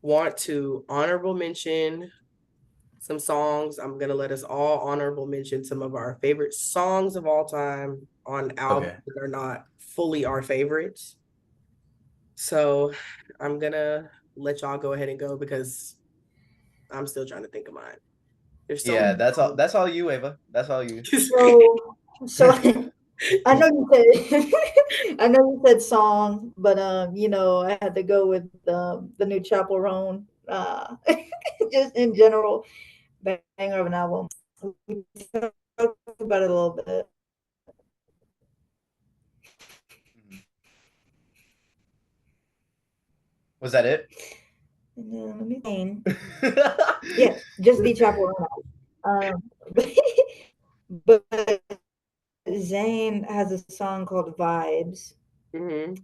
want to honorable mention some songs. I'm gonna let us all honorable mention some of our favorite songs of all time on albums Okay. that are not fully our favorites. So I'm gonna let y'all go ahead and go because I'm still trying to think of mine. There's so Yeah, many that's all. songs. That's all you, Ava. That's all you. So I know you said I know you said song, but you know, I had to go with the new Chapel Roan. Just in general, banger of an album. We talked about it a little bit. Was that it? And then let me think. Yes, just the Chaperone. Um, but Zayn has a song called Vibes, Mm-hmm.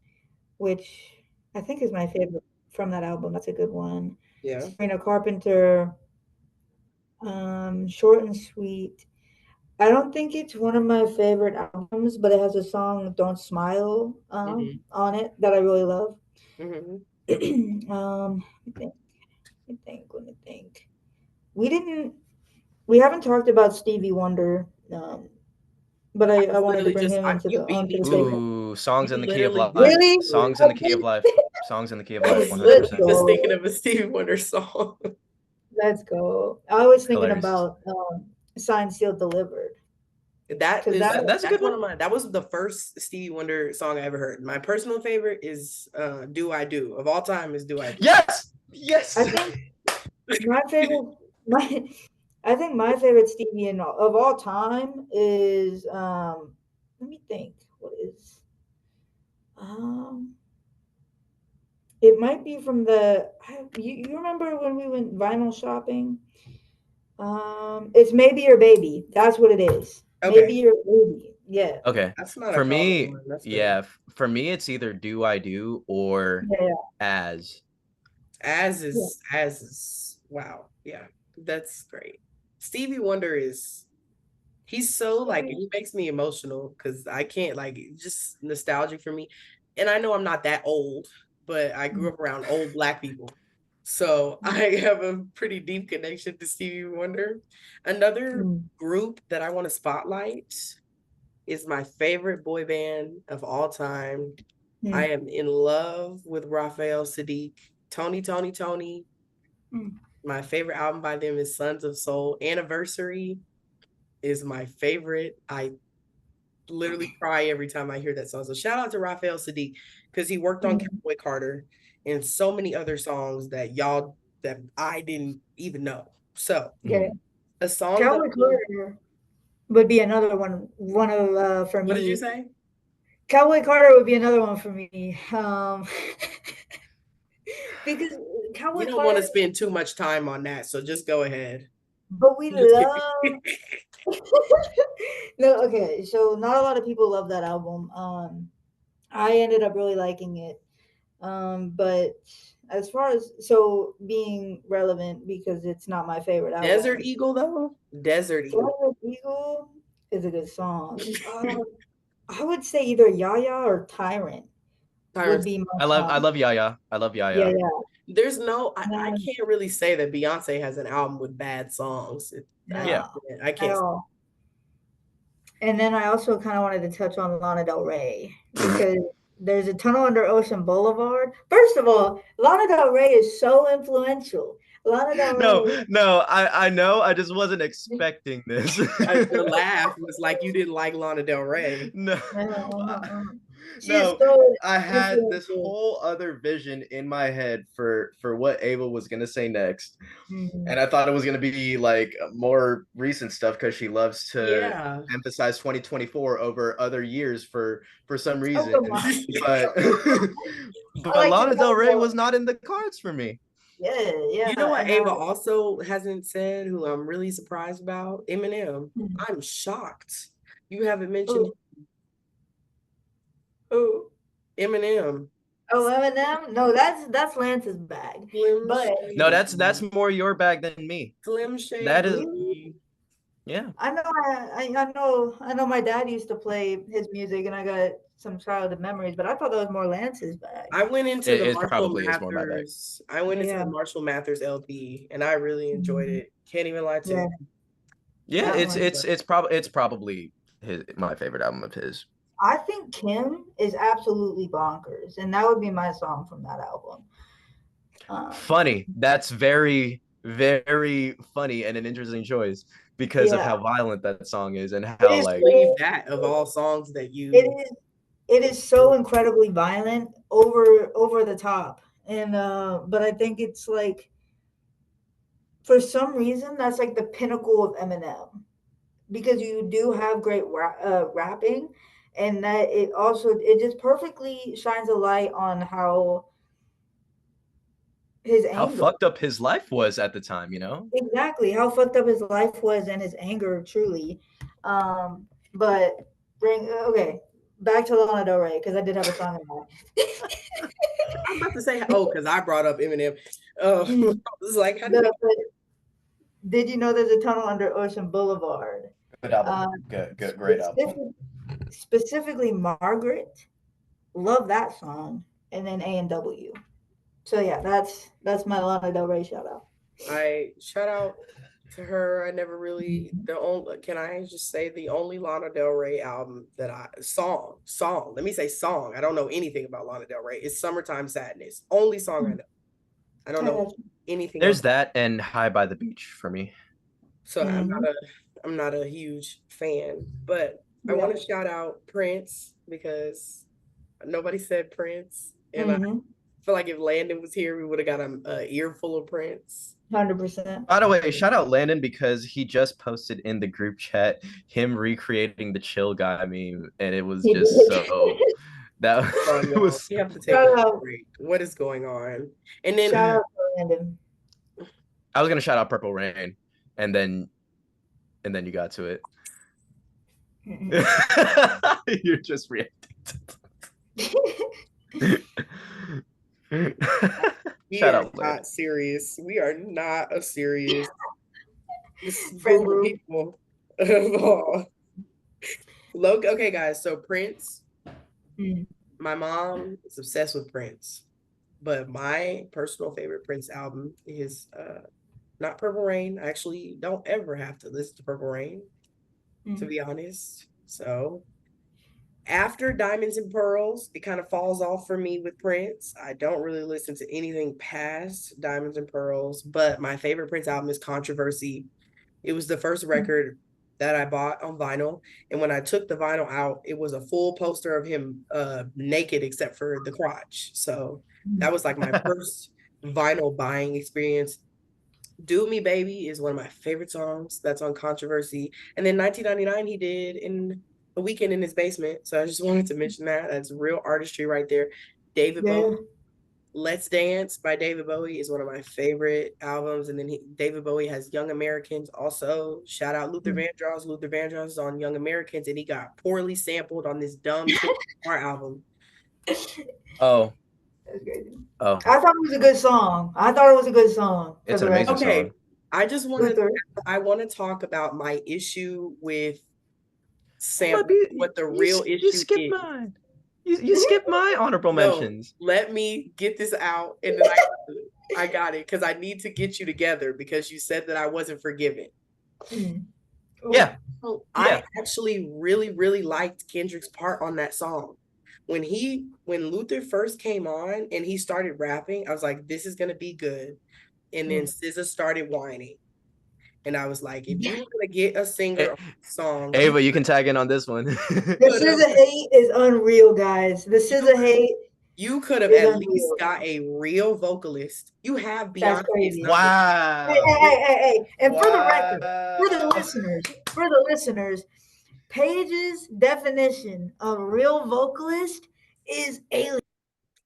which I think is my favorite from that album. That's a good one. Yeah. Sabrina Carpenter, Short and Sweet. I don't think it's one of my favorite albums, but it has a song "Don't Smile" Mm-hmm. on it that I really love. Mm-hmm. Let me think. Let me think. We didn't. We haven't talked about Stevie Wonder, but I Was wanted to literally bring just him into you the beat onto me the to it. segment. Ooh, songs You in the key of literally life. beat me Really? to it. Songs in the key of life. Songs in the key of I life. was One hundred Let's literally percent. just go. thinking of a Stevie Wonder song. Let's go. I was thinking Hilarious. about "Signed, Sealed, Delivered" That because is that. That's a that's good one one. of my that was the first Stevie Wonder song I ever heard. My personal favorite is Do I Do. Of all time is Do I Do. Yes. I Yes. think my favorite. My I think my favorite Stevie of all time is. Let me think. What is um. It might be from you remember when we went vinyl shopping? It's Maybe Your Baby. That's what it is. Maybe Okay. Your Baby. Yeah. Okay. That's not a For common me, one. That's good. yeah. For me, it's either Do I Do or Yeah. As. Yeah. As is wow. Yeah. That's great. Stevie Wonder is he's so like Yeah. he makes me emotional because I can't like just nostalgic for me. And I know I'm not that old, but I grew Mm, up around old black people. So I have a pretty deep connection to Stevie Wonder. Another mm, group that I want to spotlight is my favorite boy band of all time. I mm, am in love with Raphael Sadiq, Tony. mm. My favorite album by them is Sons of Soul. Anniversary is my favorite. I literally cry every time I hear that song. So shout out to Raphael Sadiq because he worked on Mm. Cowboy Carter and so many other songs that I didn't even know. So Yeah. Mhm. a song that Cowboy Carter would be another one. One of for what did you me. say? Cowboy Carter would be another one for me. Because We Cowboy don't want Carter, to spend too much time on that, so just go ahead. but we Just kidding. love. No, okay. So not a lot of people love that album. I ended up really liking it. But as far as being relevant because it's not my favorite Desert album. Eagle though? Desert Eagle. Desert Eagle is a good song. I would say either Yaya or Tyrant would Tyrants. be my I song. love Yaya. I love Yeah, Yaya. yeah. There's no I No, can't really say that Beyonce has an album with bad songs. Yeah. I at can't. all. And then I also kind of wanted to touch on Lana Del Rey because there's a tunnel under Ocean Boulevard. First of all, Lana Del Rey is so influential. Lana Del No, Rey. no, I know. I just wasn't expecting this. The laugh was like you didn't like Lana Del Rey. No. She is No, so I had this influential. whole other vision in my head for what Ava was gonna say next. Mhm. And I thought it was gonna be like more recent stuff because she loves to Yeah. emphasize 2024 over other years for some Oh, reason. come on. But I but like to Lana Del talk Rey about. was not in the cards for me. Yeah, yeah, You know what and Ava also hasn't said, who I'm really surprised about? Eminem. hmm. I'm shocked. You haven't mentioned Oh, oh, Eminem. oh, Eminem. No, that's Lance's bag. Slim But No, Shady. that's more your bag than me. Slim That is, really, Shady. yeah. I know my dad used to play his music, and I got some childhood memories. But I thought that was more Lance's bag. I went into It the is Marshall probably is more my bag. Mathers. I went into the Yeah, Marshall Mathers LP and I really enjoyed mhm, it. Can't even lie to yeah, you. Yeah, that it's one. it's it's probably it's probably my favorite album of his. I think Kim is absolutely bonkers, and that would be my song from that album. Um, Funny. That's very funny and an interesting choice because of yeah, how violent that song is and it how is like Believe so. that of all songs that It you is. It is so incredibly violent, over the top, and but I think it's like for some reason that's like the pinnacle of Eminem because you do have great rapping, and that it just perfectly shines a light on how his How anger. fucked up his life was at the time, you know? Exactly how fucked up his life was and his anger, truly. But bring okay back to Lana Del Rey because I did have a song in mind. I'm about to say, because I brought up Eminem. Mm. It's like, how did Did you know there's a tunnel under Ocean Boulevard? Good album. Good, great album. Specifically, Margaret, love that song, and then A&W. So yeah, that's my Lana Del Rey shout out. I shout out to her. I never really can I just say the only Lana Del Rey album that song. Let me say song. I don't know anything about Lana Del Rey. It's Summertime Sadness. Only song I know. I don't know anything There's else. that and High by the Beach for me. So I'm not a huge fan, but I want to shout out Prince because nobody said Prince, and I feel like if Landon was here, we would have got an earful of Prince. 100%. By the way, shout out Landon because he just posted in the group chat him recreating the chill guy meme, and it was just so that was. You have to take a break. What is going on? And then shout out to Landon. I was gonna shout out Purple Rain, and then you got to it. You're just reacting. We are not serious. We are not a serious group of people. Okay, guys. So Prince. My mom is obsessed with Prince, but my personal favorite Prince album is not Purple Rain. I actually don't ever have to listen to Purple Rain, to be honest. So after Diamonds and Pearls, it kind of falls off for me with Prince. I don't really listen to anything past Diamonds and Pearls, but my favorite Prince album is Controversy. It was the first record that I bought on vinyl. And when I took the vinyl out, it was a full poster of him naked except for the crotch. So that was like my first vinyl buying experience. Do Me Baby is one of my favorite songs. That's on Controversy. And then 1999 he did in A Weekend in His Basement. So I just wanted to mention that. That's real artistry right there. David Bowie, Let's Dance by David Bowie is one of my favorite albums. And then David Bowie has Young Americans also. Shout out Luther Vandross. Luther Vandross is on Young Americans, and he got poorly sampled on this dumb album. Oh. I thought it was a good song. It's an amazing song. I just want to talk about my issue with sample. What the real issue is. Mine. You skipped my honorable mentions. Let me get this out, and then I got it because I need to get you together because you said that I wasn't forgiven. Yeah. I actually really, really liked Kendrick's part on that song. When Luther first came on and he started rapping, I was like, this is gonna be good. And then SZA started whining. And I was like, if you were gonna get a singer song, Ava, you can tag in on this one. The SZA hate is unreal, guys. The SZA hate. You could have at least got a real vocalist. You have Beyonce. Wow. Hey. And for the record, for the listeners, Paige's definition of real vocalist is alien.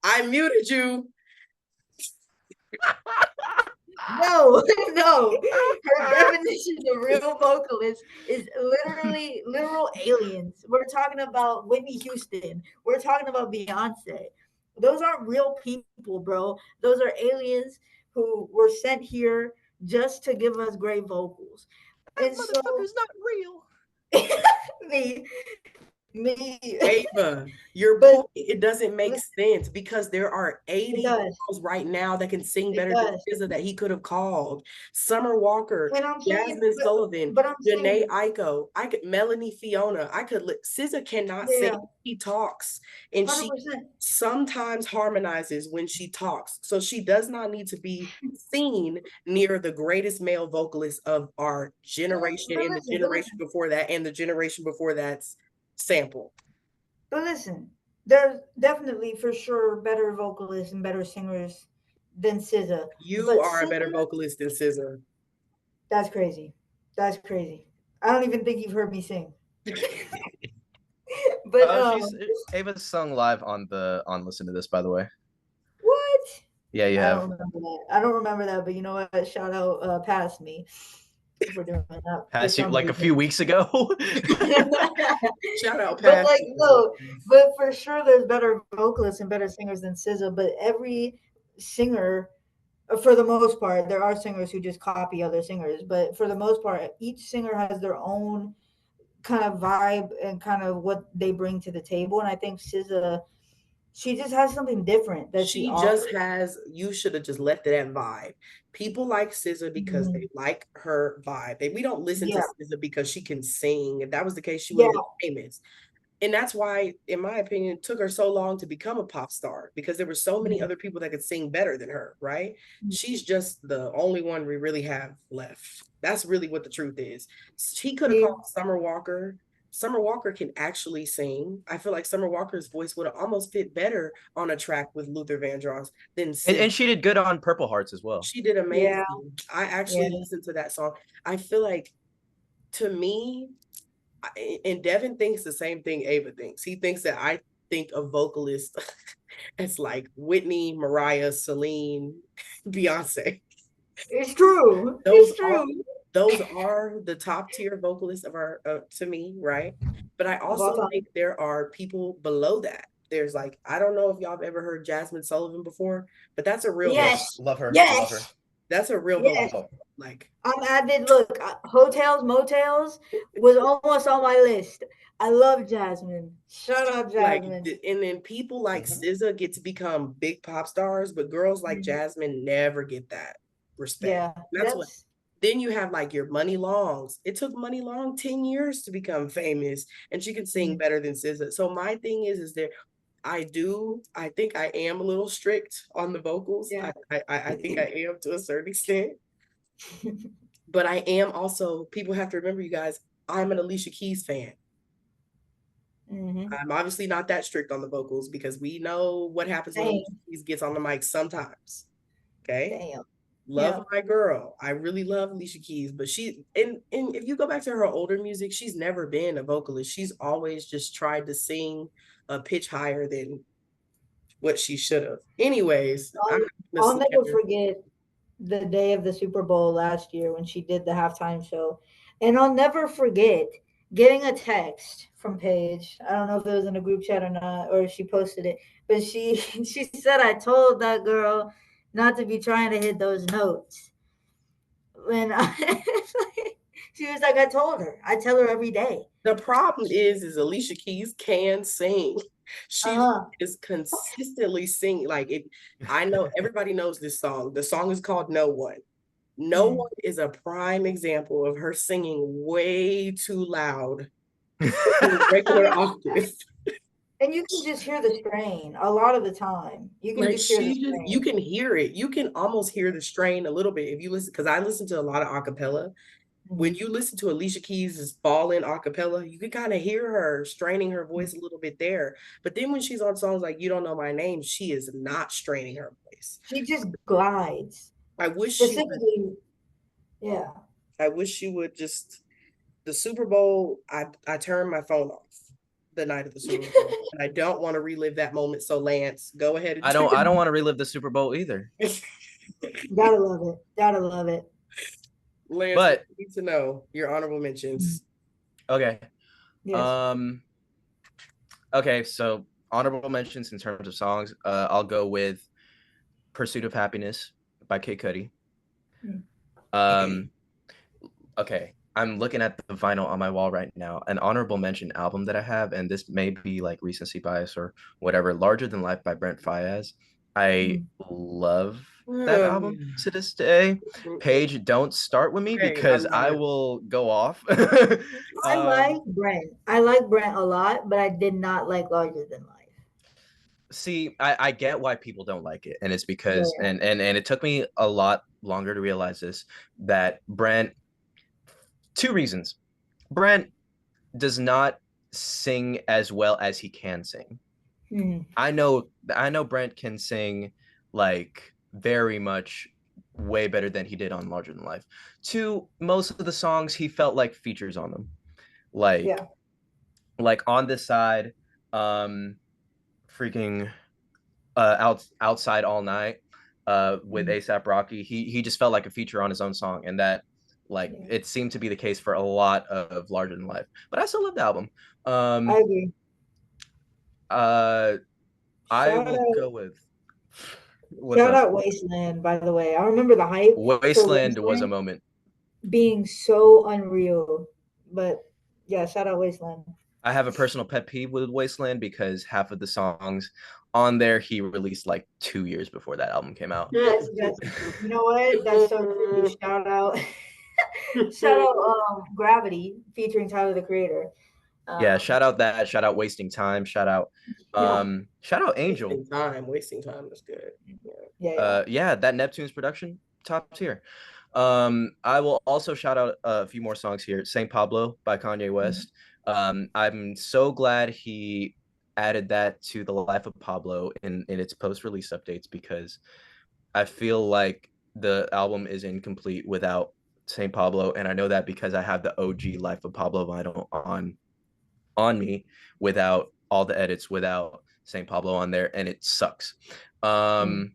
I muted you. No. Her definition of real vocalist is literal aliens. We're talking about Whitney Houston. We're talking about Beyonce. Those aren't real people, bro. Those are aliens who were sent here just to give us great vocals. That motherfucker's not real. Me. Ava, your point, it doesn't make sense because there are 80 girls right now that can sing better than SZA that he could have called. Summer Walker, Jasmine Sullivan, Janae Aiko, Melanie Fiona. SZA cannot sing. She talks, and 100%. She sometimes harmonizes when she talks. So she does not need to be seen near the greatest male vocalist of our generation and the generation before that and the generation before that's sample. But listen, there's definitely for sure better vocalists and better singers than SZA. You are a better vocalist than SZA. That's crazy. I don't even think you've heard me sing. But Ava's sung live on Listen to This, by the way. What? Yeah, you I don't have. remember that. I don't remember that, but you know what? Shout out past me for doing that for Past you some like a few reason. weeks ago. Shout out But past. like no, but for sure there's better vocalists and better singers than SZA, but every singer for the most part, there are singers who just copy other singers, but for the most part, each singer has their own kind of vibe and kind of what they bring to the table. And I think SZA, she just has something different that she She just offers. has, you should have just left it at vibe. People like SZA because Mhm. they like her vibe. We don't listen to Yeah, SZA because she can sing. If that was the case, she yeah, wouldn't be famous. And that's why, in my opinion, it took her so long to become a pop star, because there were so many mhm, other people that could sing better than her, right? mhm. She's just the only one we really have left. That's really what the truth is. She could have See, called Summer Walker. Summer Walker can actually sing. I feel like Summer Walker's voice would have almost fit better on a track with Luther Vandross than SZA. And she did good on Purple Hearts as well. She did yeah, amazing. I yeah, actually listened to that song. I feel like, to me, and Devin thinks the same thing Ava thinks. He thinks that I think of vocalists as like Whitney, Mariah, Celine, Beyonce. it's true. Those It's are true. those are the top tier vocalists of our to me, right? But I Of all also time. think there are people below that. There's like, I don't know if y'all have ever heard Jasmine Sullivan before, but that's a real vocal. Yes, Love her. Love her. yes, That's a real yes. vocal. Like, I did look. Hotels, motels was almost on my list. I love Jasmine. Shout out like, Jasmine. and then people like Mhm. SZA get to become big pop stars, but girls like Mhm. Jasmine never get that respect. Yeah, That's what. that's Then you have like your Money Longs. It took Money Long 10 years to become famous, and she can sing mhm. better than SZA. So my thing is that I think I am a little strict on the vocals. Yeah. I think I am to a certain extent, but I am also, people have to remember, you guys, I'm an Alicia Keys fan. Hmm. I'm obviously not that strict on the vocals because we know what happens when Damn, Alicia Keys gets on the mic sometimes. Okay. damn. Love Yeah. my girl. I really love Alicia Keys, but and if you go back to her older music, she's never been a vocalist. She's always just tried to sing a pitch higher than what she should have. Anyways, I'm I'll, not gonna I'll never slander. forget the day of the Super Bowl last year when she did the halftime show. And I'll never forget getting a text from Paige. I don't know if it was in a group chat or not, or if she posted it, but she she said I told that girl not to be trying to hit those notes. When she was like, I told her. I tell her every day. The problem is Alicia Keys can sing. She Uh-huh. is consistently singing. Like, it, I know everybody knows this song. The song is called No One. No Mm. One is a prime example of her singing way too loud to a regular octave. And you can just hear the strain a lot of the time. You can Like, just hear the she just, you strain. can hear it. You can almost hear the strain a little bit if you listen, because I listen to a lot of acapella. When Mhm. you listen to Alicia Keys' Fallen acapella, you can kind of hear her straining her voice a little bit there. But then when she's on songs like You Don't Know My Name, she is not straining her voice. She just glides. I wish she would, Specifically, yeah. I wish she would just, the Super Bowl, I turned my phone off the night of the Super Bowl. And I don't want to relive that moment. So Lance, go ahead and I turn don't want to relive the Super Bowl either. Gotta love it. Gotta love it. Lance, But we need to know your honorable mentions. okay. Yes. Okay, so honorable mentions in terms of songs. I'll go with Pursuit of Happiness by Kid Cudi. Okay, I'm looking at the vinyl on my wall right now. An honorable mention album that I have, and this may be like recency bias or whatever, Larger Than Life by Brent Faiyaz. I love that album to this day. Paige, don't start with me Okay, because I'm I not. will go off. I like Brent. I like Brent a lot, but I did not like Larger Than Life. See, I get why people don't like it, and it's because Yeah. and it took me a lot longer to realize this, that Brent, two reasons. Brent does not sing as well as he can sing. Mhm. I know Brent can sing like very much way better than he did on Larger Than Life. Two, most of the songs he felt like features on them. Like Yeah. like On This Side, freaking outside all night. with ASAP Rocky. He just felt like a feature on his own song, and that it seemed to be the case for a lot of Larger Than Life. But I still love the album. I agree. I will go with shout out Wasteland, by the way. I remember the hype. Wasteland was a moment. Being so unreal. But yeah, shout out Wasteland. I have a personal pet peeve with Wasteland because half of the songs on there he released like 2 years before that album came out. That's you know what? That's so true. Shout out Gravity featuring Tyler the Creator. Yeah, shout out that. Shout out Wasting Time. Shout out shout out Angel. Wasting Time is good. Yeah. That Neptune's production, top tier. I will also shout out a few more songs here. Saint Pablo by Kanye West. I'm so glad he added that to the life of Pablo in its post-release updates, because I feel like the album is incomplete without Saint Pablo, and I know that because I have the OG Life of Pablo vinyl on me without all the edits, without Saint Pablo on there, and it sucks. Y'all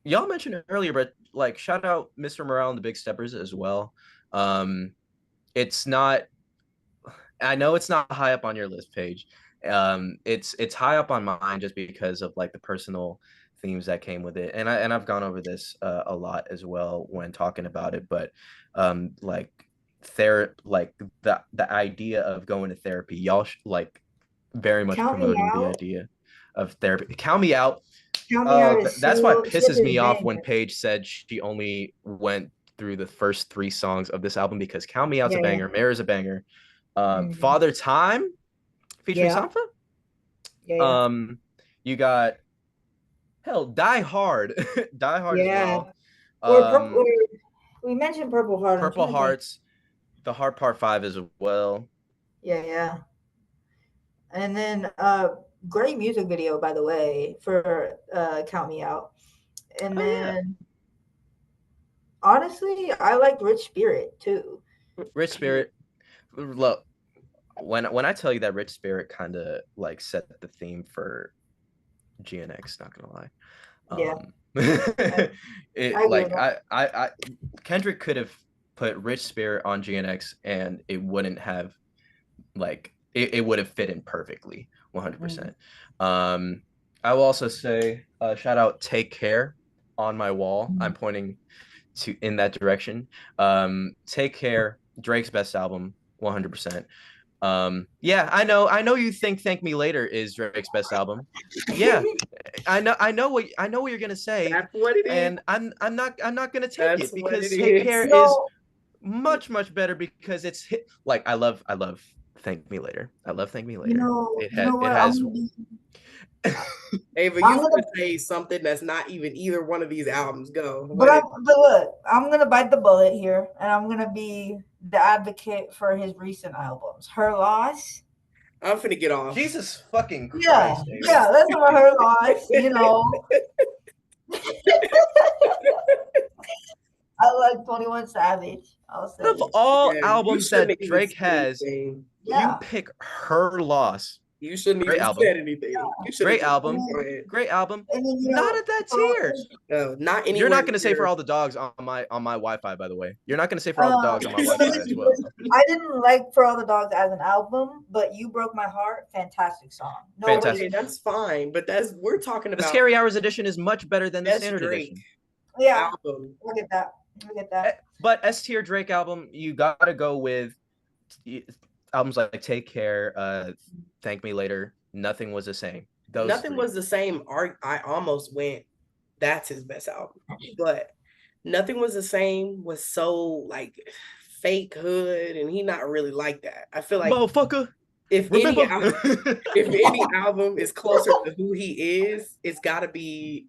mentioned it earlier, but like shout out Mr. Morale and the Big Steppers as well. It's not, I know it's not high up on your list page. It's high up on mine just because of like the personal themes that came with it, and I've gone over this a lot as well when talking about it, but like the idea of going to therapy, y'all like very much promoting the idea of therapy. Count Me Out. That's why it pisses me off when Paige said she only went through the first 3 songs of this album, because Count Me Out's a banger, Mirror's a banger. Father Time featuring Sampha. You got Die Hard. Die Hard as well. We mentioned Purple Heart. Purple Hearts, The Hard Part 5 as well. Yeah. And then great music video, by the way, for Count Me Out. And then honestly, I like Rich Spirit too. Rich Spirit. Look, when I tell you that Rich Spirit kind of like set the theme for GNX, not gonna lie. Kendrick could have put Rich Spirit on GNX and it wouldn't have it would have fit in perfectly 100%. I will also say shout out Take Care on my wall. I'm pointing to in that direction. Take Care, Drake's best album, 100%. I know you think Thank Me Later is Drake's best album. Yeah, I know what you're gonna say. That's what it is. And I'm not gonna take it, because Take Care is much better, because it's hit. Like I love Thank Me Later. I love Thank Me Later. It has Ava, you gonna say something that's not even either one of these albums. Go. But look, I'm gonna bite the bullet here, and I'm gonna be the advocate for his recent albums. Her Loss. I'm finna get off. Jesus fucking Christ. Yeah, that's about Her Loss. I like 21 Savage. Out of all albums that Drake has, you pick Her Loss. You shouldn't even said anything. Great album. Not at that tier. No, not anywhere. You're not going to say For All the Dogs on my Wi-Fi, by the way. You're not going to say For All the Dogs on my Wi-Fi as well. I didn't like For All the Dogs as an album, but You Broke My Heart, fantastic song. Fantastic. That's fine, but we're talking about the Scary Hours edition is much better than the standard edition. Yeah, look at that. But S tier Drake album, you gotta go with albums like Take Care, Thank Me Later, Nothing Was the Same. Nothing Was the Same. I almost went, that's his best album, but Nothing Was the Same was so like fake hood, and he not really like that. I feel like motherfucker. If any album is closer to who he is, it's got to be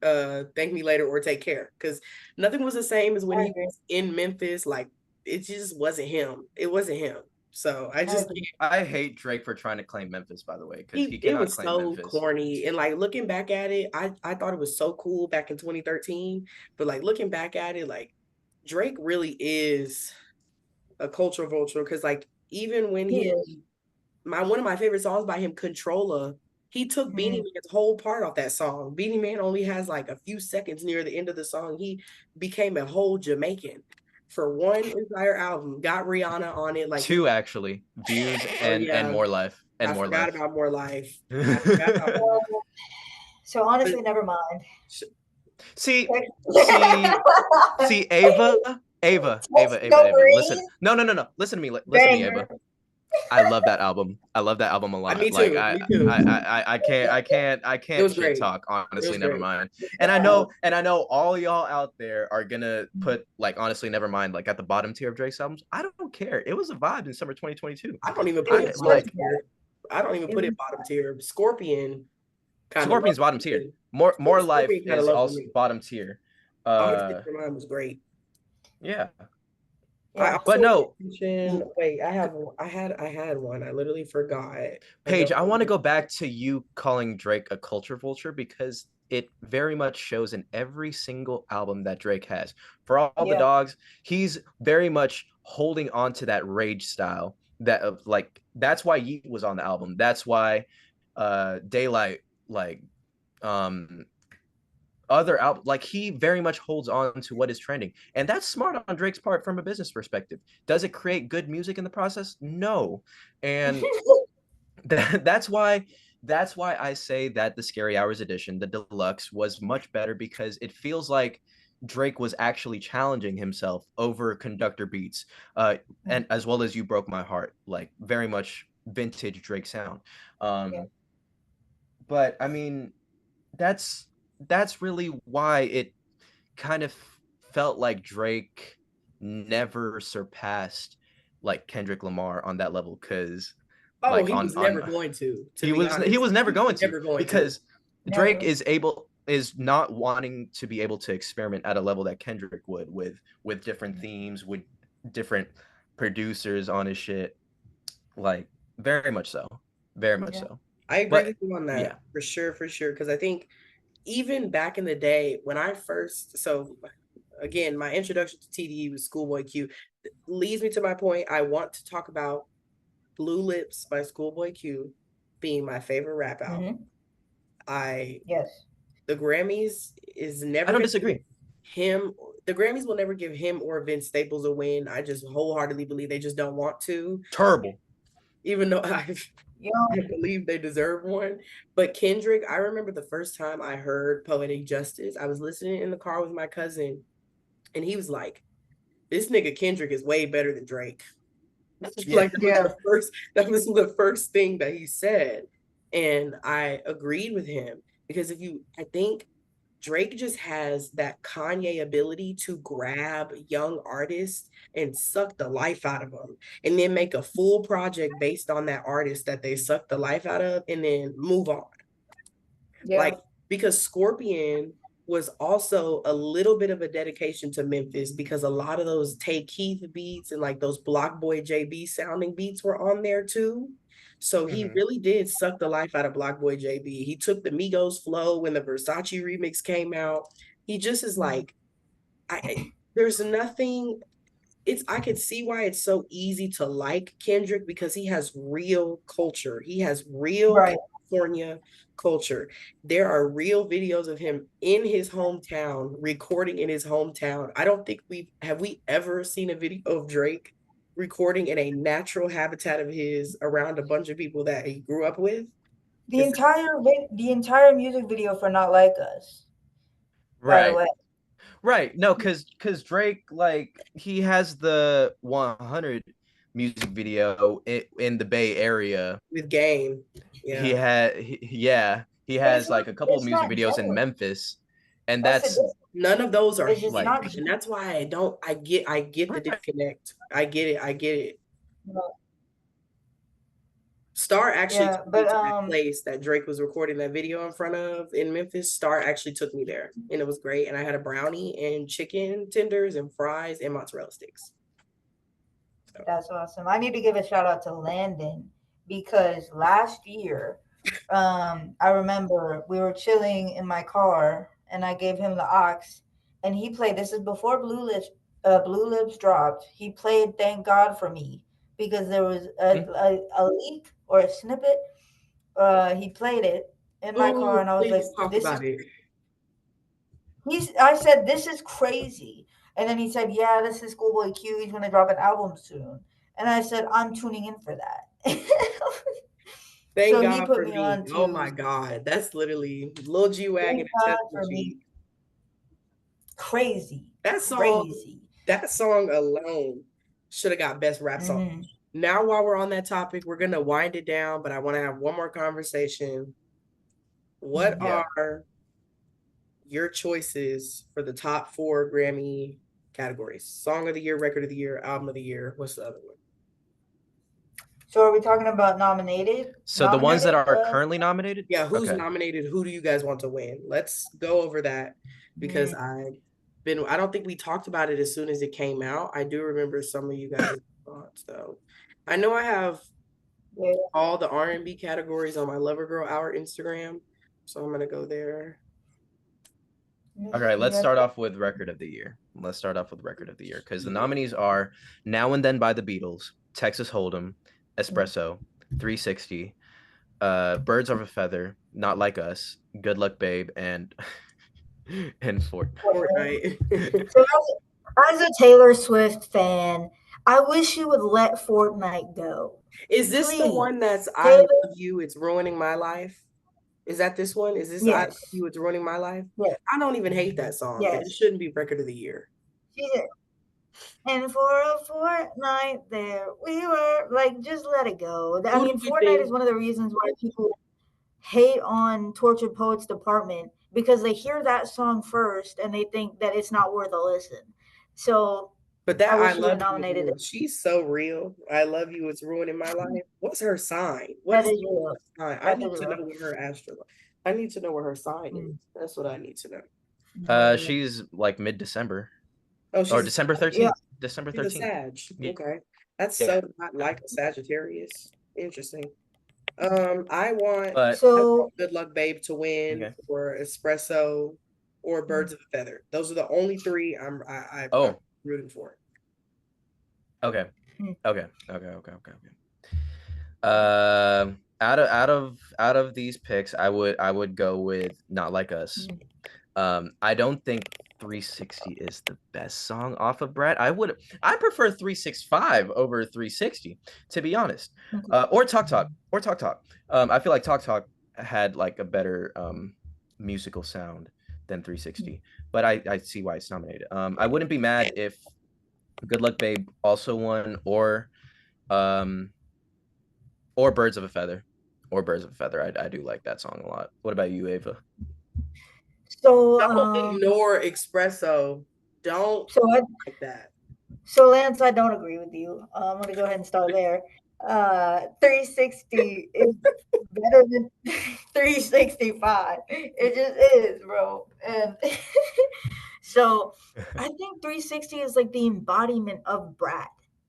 Thank Me Later or Take Care, because Nothing Was the Same as when he was in Memphis. Like, it just wasn't him. It wasn't him. So I hate Drake for trying to claim Memphis, by the way, because it was so Memphis. Corny. And like looking back at it, I thought it was so cool back in 2013. But like looking back at it, like Drake really is a cultural vulture, because like even when one of my favorite songs by him, Controlla, He took Beanie Man's whole part off that song. Beanie Man only has like a few seconds near the end of the song. He became a whole Jamaican for one entire album. Got Rihanna on it. Like 2 actually, Views and More Life and I More forgot Life. about More Life. I forgot about More Life. So honestly, never mind. See, Ava. Listen, no. Listen to me. Listen to me, Ava. I love that album. I love that album a lot. Me Like too. Me too. I can't was shit great. talk. Honestly, never great. mind. And I know all y'all out there are gonna put like honestly, never mind. Like at the bottom tier of Drake's albums. I don't care. It was a vibe in summer 2022. I don't even put it bottom tier. I don't even put it bottom tier. Scorpion. Scorpion's bottom tier. More Life is also bottom tier. Your Mind was great. Yeah. But no. Wait, I had one. I literally forgot. Paige, I want to go back to you calling Drake a culture vulture because it very much shows in every single album that Drake has. For all the dogs, he's very much holding on to that rage style that of like that's why Yeet was on the album. That's why Daylight other album, like he very much holds on to what is trending, and that's smart on Drake's part from a business perspective. Does it create good music in the process? No, and that's why I say that the Scary Hours edition, the deluxe, was much better because it feels like Drake was actually challenging himself over conductor beats, and as well as You Broke My Heart, like very much vintage Drake sound. But I mean, that's really why it kind of felt like Drake never surpassed like Kendrick Lamar on that level because he was never going to he was never going to because Drake is not wanting to be able to experiment at a level that Kendrick would with different themes, with different producers on his shit, like very much so. I agree with you on that for sure because I think even back in the day when I first, so again, my introduction to TDE was Schoolboy Q. Leads me to my point. I want to talk about Blue Lips by Schoolboy Q being my favorite rap album. The Grammys is never. I don't disagree. The Grammys will never give him or Vince Staples a win. I just wholeheartedly believe they just don't want to. Terrible. Even though I believe they deserve one. But Kendrick, I remember the first time I heard Poetic Justice, I was listening in the car with my cousin, and he was like, this nigga Kendrick is way better than Drake. That was the first thing that he said. And I agreed with him because I think Drake just has that Kanye ability to grab young artists and suck the life out of them and then make a full project based on that artist that they suck the life out of and then move on. Like, because Scorpion was also a little bit of a dedication to Memphis because a lot of those Tay Keith beats and like those Block Boy JB sounding beats were on there too. So he really did suck the life out of Block Boy JB. He took the Migos flow when the Versace remix came out. He just is like, there's nothing. I could see why it's so easy to like Kendrick because he has real culture. He has real California culture. There are real videos of him in his hometown, recording in his hometown. I don't think we ever seen a video of Drake recording in a natural habitat of his around a bunch of people that he grew up with. The entire music video for Not Like Us. By the way. Right. No, because Drake, like, he has the 100 music video in the Bay Area with Game. Yeah. He has like a couple of music videos in Memphis, and that's none of those are like, and that's why I get the disconnect. I get it. Star actually took me to that place that Drake was recording that video in front of in Memphis. Star actually took me there, and it was great. And I had a brownie and chicken tenders and fries and mozzarella sticks. So. That's awesome. I need to give a shout out to Landon because last year, I remember we were chilling in my car and I gave him the aux, and he played. This is before Blue Lips dropped. He played "Thank God for Me" because there was a leak or a snippet. He played it, in my car, and I was like, please talk "This is." about it. I said, "This is crazy," and then he said, "Yeah, this is Schoolboy Q. He's gonna drop an album soon," and I said, "I'm tuning in for that." Thank So he God put for me me. on Oh to my God. That's literally Lil G Wagon Thank and God Tesla for me. G. Crazy, That song, crazy. that song alone should have got best rap song. Mhm. Now, while we're on that topic, we're gonna wind it down, but I want to have one more conversation. What Yeah. are your choices for the top 4 Grammy categories? Song of the year, record of the year, album of the year. What's the other one? So are we talking about nominated? So the ones that Nominated? are currently nominated? Yeah, who's Okay. nominated? Who do you guys want to win? Let's go over that because I don't think we talked about it as soon as it came out. I do remember some of you guys' thoughts though. I know I have Yeah. all the R&B categories on my Lover Girl Hour Instagram, so I'm gonna go there. Okay, let's Yeah. start off with record of the year. Let's start off with record of the year because the nominees are Now and Then by the Beatles, Texas Hold'em, Espresso, 360, Birds of a Feather, Not Like Us, Good Luck Babe, and Fortnite. Fortnite. So as a Taylor Swift fan, I wish you would let Fortnite go. Is this the Please. one that's I Taylor? Love You, It's Ruining My Life? Is that this one? Is this I Love Yes. You, It's Ruining My Life? Yes. I don't even hate that song, but it Yes. shouldn't be record of the year. She said, and for a fortnight there we were like, just let it go. I Who do mean, you Fortnite think? is one of the reasons why people hate on Tortured Poets Department, because they hear that song first and they think that it's not worth a listen. So But that I I wish you would have Love You, nominated it. she's so real. I Love You, It's Ruining My Life. What's her sign? What That is is real. her sign? I That need is to know real. what her astro. I need to know what her sign is. That's what I need to know. She's like mid-December. Oh, Or she's December Yeah. 13th. December she's a 13th. Sag. Yeah. Okay, that's Yeah. so not like a Sagittarius. Interesting. I want But So Good Luck Babe to win, okay. or Espresso, or Birds of a Feather. Those are the only 3 I'm Oh, rooting for. okay. Hmm. Okay. Out of these picks, I would go with Not Like Us. I don't think 360 is the best song off of Brett. I prefer 365 over 360, to be honest. Or Talk Talk. I feel like Talk Talk had like a better musical sound than 360, but I see why it's nominated. I wouldn't be mad if Good Luck Babe also won, or Birds of a Feather. I do like that song a lot. What about you, Ava? so Don't ignore Espresso. Don't like that. So Lance, I don't agree with you. I'm gonna go ahead and start there. 360 is better than 365. It just is, bro. And so I think 360 is like the embodiment of Brat.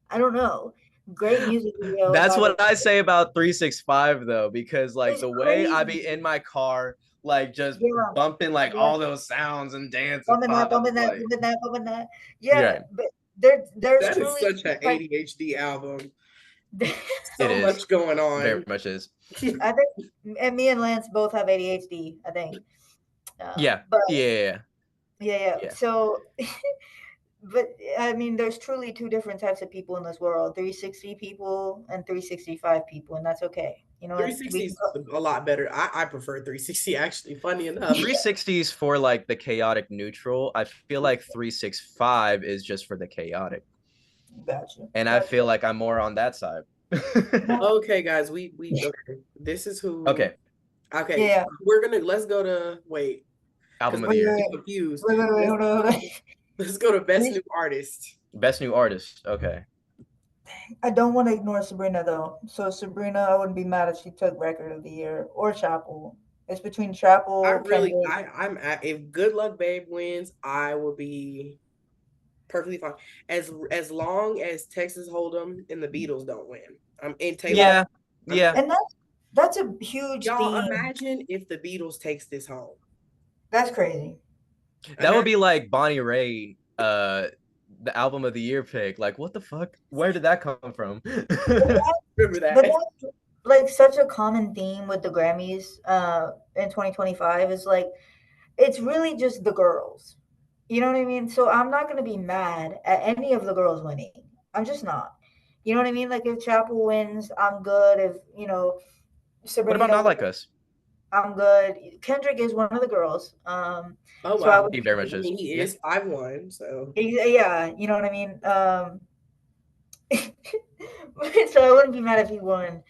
I don't know. Great music video. That's by what the I say about 365 though, because like It's the way I crazy. be in my car, like just Yeah, bumping like yeah. all those sounds and dancing, Bumping that, bumping that, like bumping that, bumping that. Yeah, right. but there's That is truly such an like ADHD album. It So is. much going Very on. much is. I think, and me and Lance both have ADHD, I think. Yeah. But Yeah. yeah. Yeah. So, but I mean, there's truly two different types of people in this world: 360 people and 365 people, and that's okay. You know, 360 is a lot better. I prefer 360 actually. Funny enough. 360s for like the chaotic neutral. I feel like 365 is just for the chaotic. Gotcha. And I feel like I'm more on that side. Okay, guys, we okay. This is who. Okay. Okay, Yeah. let's go to wait. Album of Wait, the year. wait, Confused. wait, hold on. Let's go to best new artist. Best new artist. Okay. I don't want to ignore Sabrina though. So Sabrina, I wouldn't be mad if she took record of the year, or Chapel. It's between Chapel, Kendrick. I'm at, if Good Luck Babe wins, I will be perfectly fine. As long as Texas Hold'em and the Beatles don't win. I'm in Taylor. Yeah. And that's a huge Y'all theme. imagine if the Beatles takes this home. That's crazy. That would be like Bonnie Raitt, the album of the year pick. Like, what the fuck? Where did that come from? Remember that. like such a common theme with the Grammys in 2025 is like it's really just the girls. You know what I mean? So I'm not gonna be mad at any of the girls winning. I'm just not. You know what I mean? Like if Chapel wins, I'm good. If What about Sabrina Not wins, Like Us? I'm good. Kendrick is one of the girls. Oh So I wow. would He very much I is. mean, he Yeah. is 5'1", so yeah, you know what I mean? So I wouldn't be mad if he won.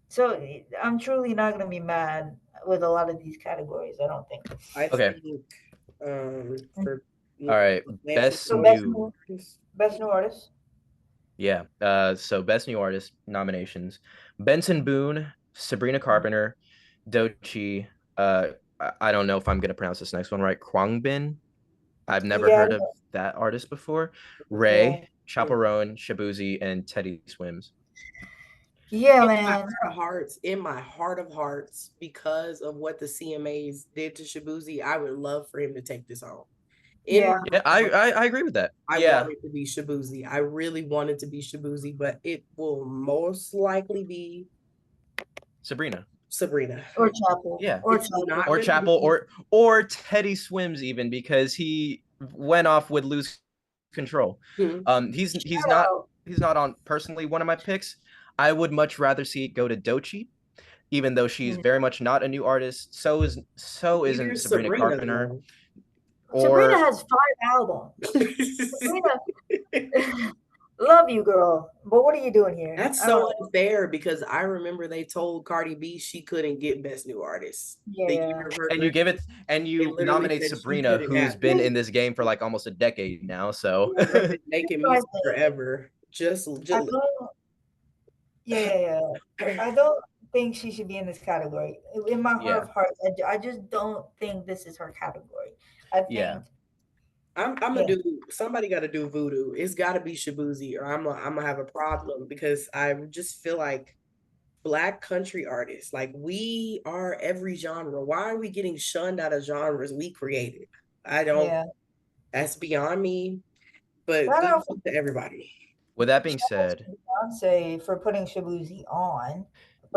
So I'm truly not gonna be mad with a lot of these categories, I don't think. I Okay. think for All right. Lance and Best So new. best new artist. Yeah. So best new artist nominations: Benson Boone, Sabrina Carpenter, Doechii. I don't know if I'm gonna pronounce this next one right. Kwangbin. I've never Yeah, heard of that artist before. yeah, Ray, Chappell Roan, Shabuzi, and Teddy Swims. yeah, In my man. heart of hearts, because of what the CMAs did to Shabuzi, I would love for him to take this home. In my Yeah, Yeah, heart, I agree with that. I Yeah, want it to be Shabuzi. I really want it to be Shabuzi, but it will most likely be Sabrina. Sabrina. or Chapel, Yeah. or It's Chapel. not Or gonna Chappell be. or Teddy Swims even because he went off with Lose Control. Hmm. He's not on personally one of my picks. I would much rather see it go to Doechii, even though she's Mm. very much not a new artist. So Neither isn't is Sabrina Sabrina Carpenter. though. Sabrina Or has 5 albums. Sabrina, love you, girl, but what are you doing here? That's I don't so know. unfair because I remember they told Cardi B she couldn't get Best New Artist the Yeah, year of her and you give it Grammys. and They you literally nominate said she Sabrina, couldn't who's have been it. in this game for like almost a decade now. So Girl been making I music forever. I don't. Yeah, yeah, yeah. I don't think she should be in this category. In my heart yeah, of hearts, I just don't think this is her category. I yeah. think, I'm gonna yeah, do somebody gotta do voodoo. It's gotta be Shabuzi or I'm gonna have a problem because I just feel like Black country artists, like we are every genre. Why are we getting shunned out of genres we created? I don't, yeah. that's beyond me, but Shout good out, luck to everybody. With that being shout out said, to Beyonce for putting Shabuzi on.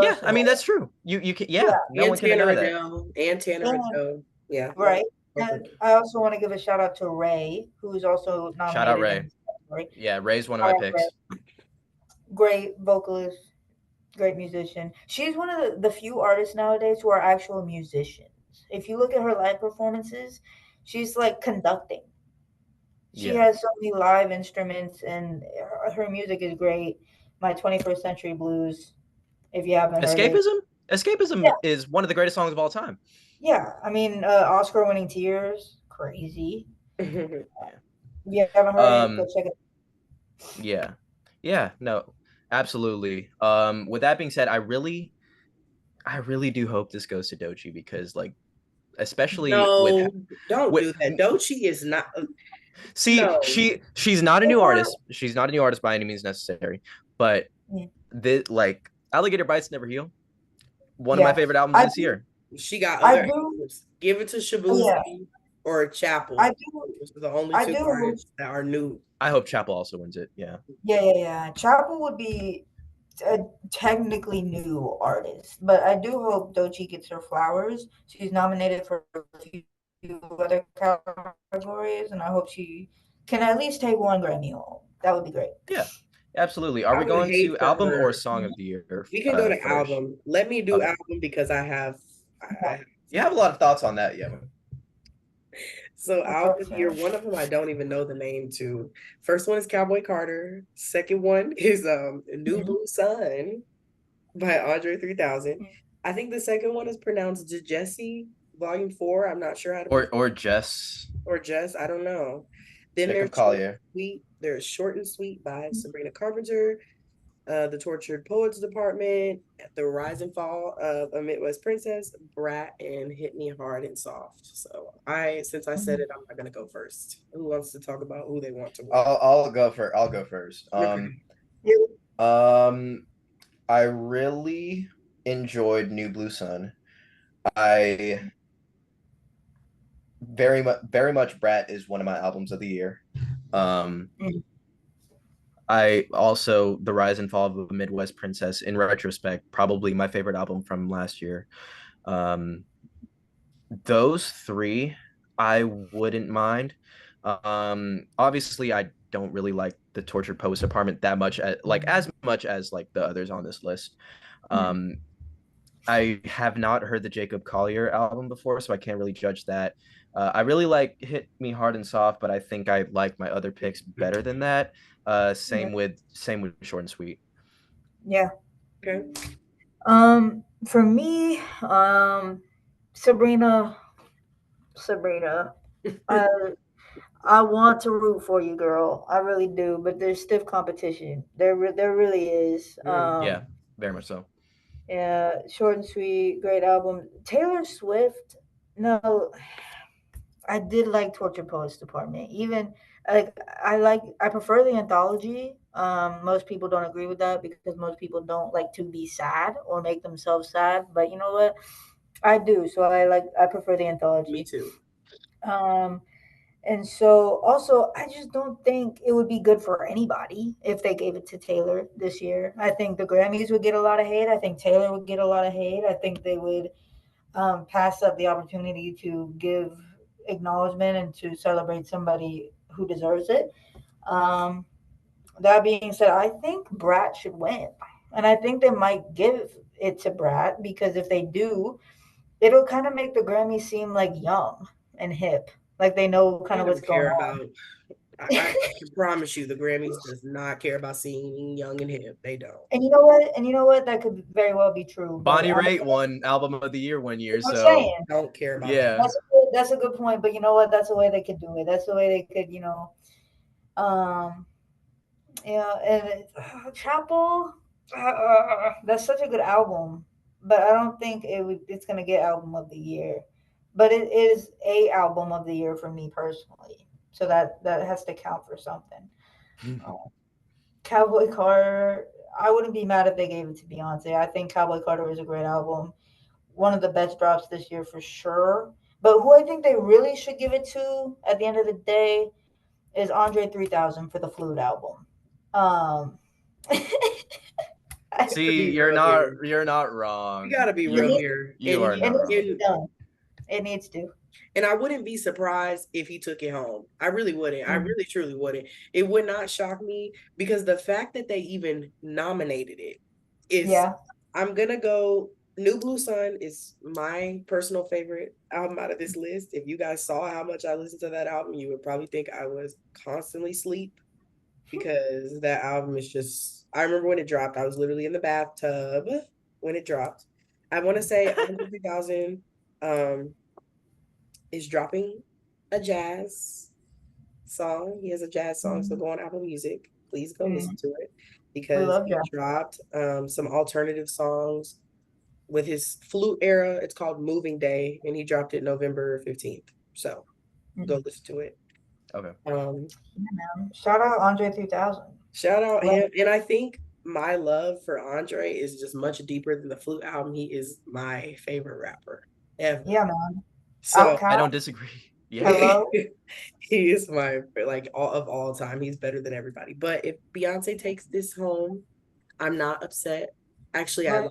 yeah, First I of mean that's all, true. You can yeah, yeah, no one can deny that. And Tanner and Adele. Yeah, no, right. okay. And I also want to give a shout out to Ray, who's also Shout out nominated in Ray. this category. Yeah, Ray's one of Shout my out Ray. picks. Great vocalist, great musician. She's one of the few artists nowadays who are actual musicians. If you look at her live performances, she's like conducting. She Yeah. has so many live instruments, and her music is great. My 21st Century Blues, if you haven't heard it. Escapism? Escapism Yeah, is one of the greatest songs of all time. yeah. I mean, Oscar winning Tears, crazy. Yeah. If you haven't heard it, go Um check it. yeah. Yeah, no. Absolutely. With that being said, I really do hope this goes to Doechii because like especially No, don't with do that. Doechii is not. see No. she's not a new Or, artist. She's not a new artist by any means necessary. But yeah, the like Alligator Bites Never Heal, one of my yeah. favorite albums I this do, year. She got I other do, albums. Give it to yeah. Shabuzi or I Chapel. do, Those are the only I two do. artists that are new. I hope Chapel also wins it. Yeah. Yeah, yeah, yeah. Chapel would be a technically new artist, but I do hope Doechii gets her flowers. She's nominated for a few other categories, and I hope she can at least take one Grammy home. That would be great. Yeah. Absolutely. Are I we would going hate to for album or her. song of the year We can go to first? album. Let me do Okay. album because I have. Yeah, You have a lot of thoughts on that, yeah. So that's our album year, fair. one of them I don't even know the name to. First one is Cowboy Carter. Second one is New Mhm. Blue Sun by Andre 3000. Mhm. I think the second one is pronounced Jesse Volume 4. I'm not sure how to Or Jess. or Jess, I don't know. Then Jacob there's Short and Collier. Sweet. There's Short and Sweet by Sabrina Carpenter. The Tortured Poets Department, The Rise and Fall of a Midwest Princess, Brat, and Hit Me Hard and Soft. So since I said it, I'm not gonna go first. Who wants to talk about who they want to win? I'll go first. Yeah. I really enjoyed New Blue Sun. I very much Brat is one of my albums of the year. Mhm. I also The Rise and Fall of the Midwest Princess, in retrospect, probably my favorite album from last year. Um, those three I wouldn't mind. Obviously I don't really like the Tortured Poets Apartment that much, as much as like the others on this list. Mhm. Um, I have not heard the Jacob Collier album before, so I can't really judge that. I really like Hit Me Hard and Soft, but I think I like my other picks better than that. Yeah. Same with Short and Sweet. Yeah. Okay. For me, Sabrina, Sabrina, I I want to root for you, girl. I really do, but there's stiff competition. There really is. Yeah, very much so. Yeah, short and sweet, great album. Taylor Swift. No, I did like Torture Poets Department. Even like I prefer the anthology. Most people don't agree with that because most people don't like to be sad or make themselves sad. But you know what? I do. So I prefer the Me anthology. too. Um, and so also I just don't think it would be good for anybody if they gave it to Taylor this year. I think the Grammys would get a lot of hate. I think Taylor would get a lot of hate. I think they would pass up the opportunity to give acknowledgement and to celebrate somebody who deserves it. Um, that being said, I think Brat should win. And I think they might give it to Brat because if they do, it'll kind of make the Grammys seem like young and hip. Like they know kind They of what's don't going care on. about. I can promise you, the Grammys does not care about seeing young and hip. They don't. And you know what? And you know what? That could very well be true. But Bonnie Raitt won Album of the Year one year, I'm so saying Don't care about that. yeah. that's a good point. But you know what? That's the way they could do it. That's the way they could, um, yeah. And Chapel, that's such a good album. But I don't think it's gonna get album of the year. But it is a album of the year for me personally. So that has to count for something. Cowboy Carter. I wouldn't be mad if they gave it to Beyonce. I think Cowboy Carter is a great album. One of the best drops this year for sure. But who I think they really should give it to at the end of the day is Andre 3000 for the Flute album. Um, I, To See, be real here, you're not you wrong. gotta be it, real need, here, You are it not needs to wrong. be done. It needs to. And I wouldn't be surprised if he took it home. I really wouldn't. I Mm. really truly wouldn't. It would not shock me because the fact that they even nominated it is. Yeah. I'm gonna go. New Blue Sun is my personal favorite album out of this list. If you guys saw how much I listened to that album, you would probably think I was constantly asleep because that album is just. I remember when it dropped. I was literally in the bathtub when it dropped. I want to say Andre 3000 um, is dropping a jazz song. He has a jazz song, so Mm. go on Apple Music. Please go Mm. listen to it We because love he you. dropped some alternative songs with his flute era. It's called Moving Day, and he dropped it November 15th. So go listen to it. Okay. Shout out Andre 3000. Shout out Love him. And I think my love for Andre is just much deeper than the flute album. He is my favorite rapper ever. Yeah, man. So I Outcast. don't disagree. Yeah. Hello. he is my like all time. He's better than everybody. But if Beyonce takes this home, I'm not upset. Actually, Right.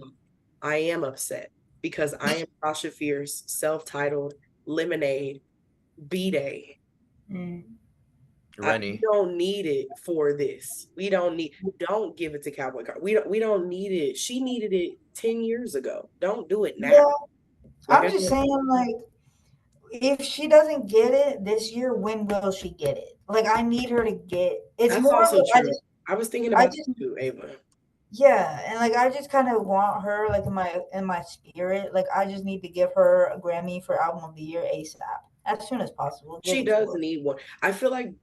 I am upset because I am Sasha Fierce, self-titled Lemonade, B-Day. Mm. We Rennie. don't need it for this. Don't give it to Cowboy Carter. We don't need it. She needed it 10 years ago. Don't do it now. Yeah. Like I'm just saying, like, if she doesn't get it this year, when will she get it? Like, I need her to get. It's that's more. also Like, true. I was thinking I about just, that too, Ava. yeah, and like, I just kind of want her, like, in my spirit. Like, I just need to give her a Grammy for Album of the Year ASAP, as soon as possible. Give She it to does her. need one. I feel like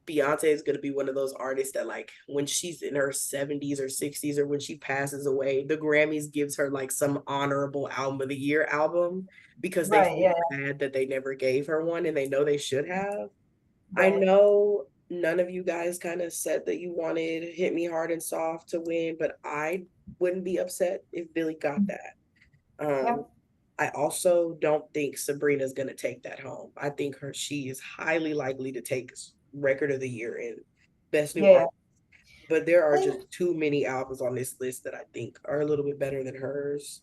Beyonce is going to be one of those artists that like when she's in her 70s or 60s or when she passes away, the Grammys gives her like some honorable album of the year album because they Right? feel Yeah. bad that they never gave her one and they know they should have. I Right. know none of you guys kind of said that you wanted Hit Me Hard and Soft to win, but I wouldn't be upset if Billy got that. Yeah. I also don't think Sabrina's gonna take that home. I think she is highly likely to take Record of the Year and Best New Yeah. Artist. But there are just too many albums on this list that I think are a little bit better than hers.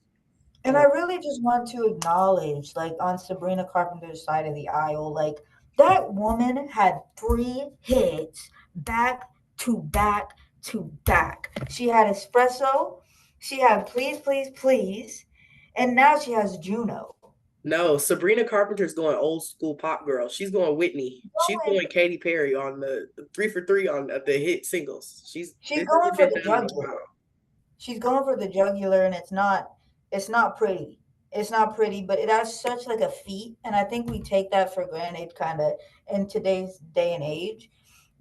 And I really just want to acknowledge, like, on Sabrina Carpenter's side of the aisle, like, that woman had 3 hits back to back to back. She had Espresso, she had Please, Please, Please, and now she has Juno. No, Sabrina Carpenter's going old school pop girl. She's going Whitney. She's going Katy Perry on the 3 for 3 on the hit singles. She's This going hasn't for been the done in a jugular. while. She's going for the jugular, and it's not pretty. It's not pretty, but it has such like a feat, and I think we take that for granted kind of in today's day and age.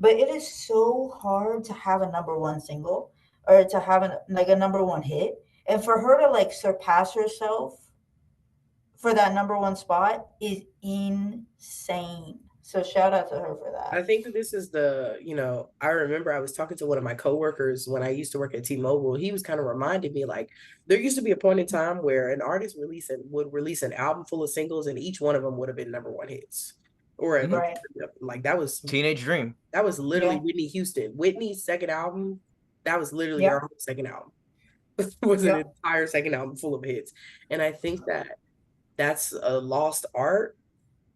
But it is so hard to have a number one single or to have like a number one hit, and for her to like surpass herself for that number one spot is insane. So shout out to her for I that. think that this is I remember I was talking to one of my coworkers when I used to work at T-Mobile. He was kind of reminding me like there used to be a point in time where an artist would release an album full of singles and each one of them would have been number one hits. Or at least Right. like that was Teenage Dream. That was literally Yeah. Whitney Houston. Whitney's second album, that was literally Yeah. her whole second album. It was Yeah. an entire second album full of hits. And I think that that's a lost art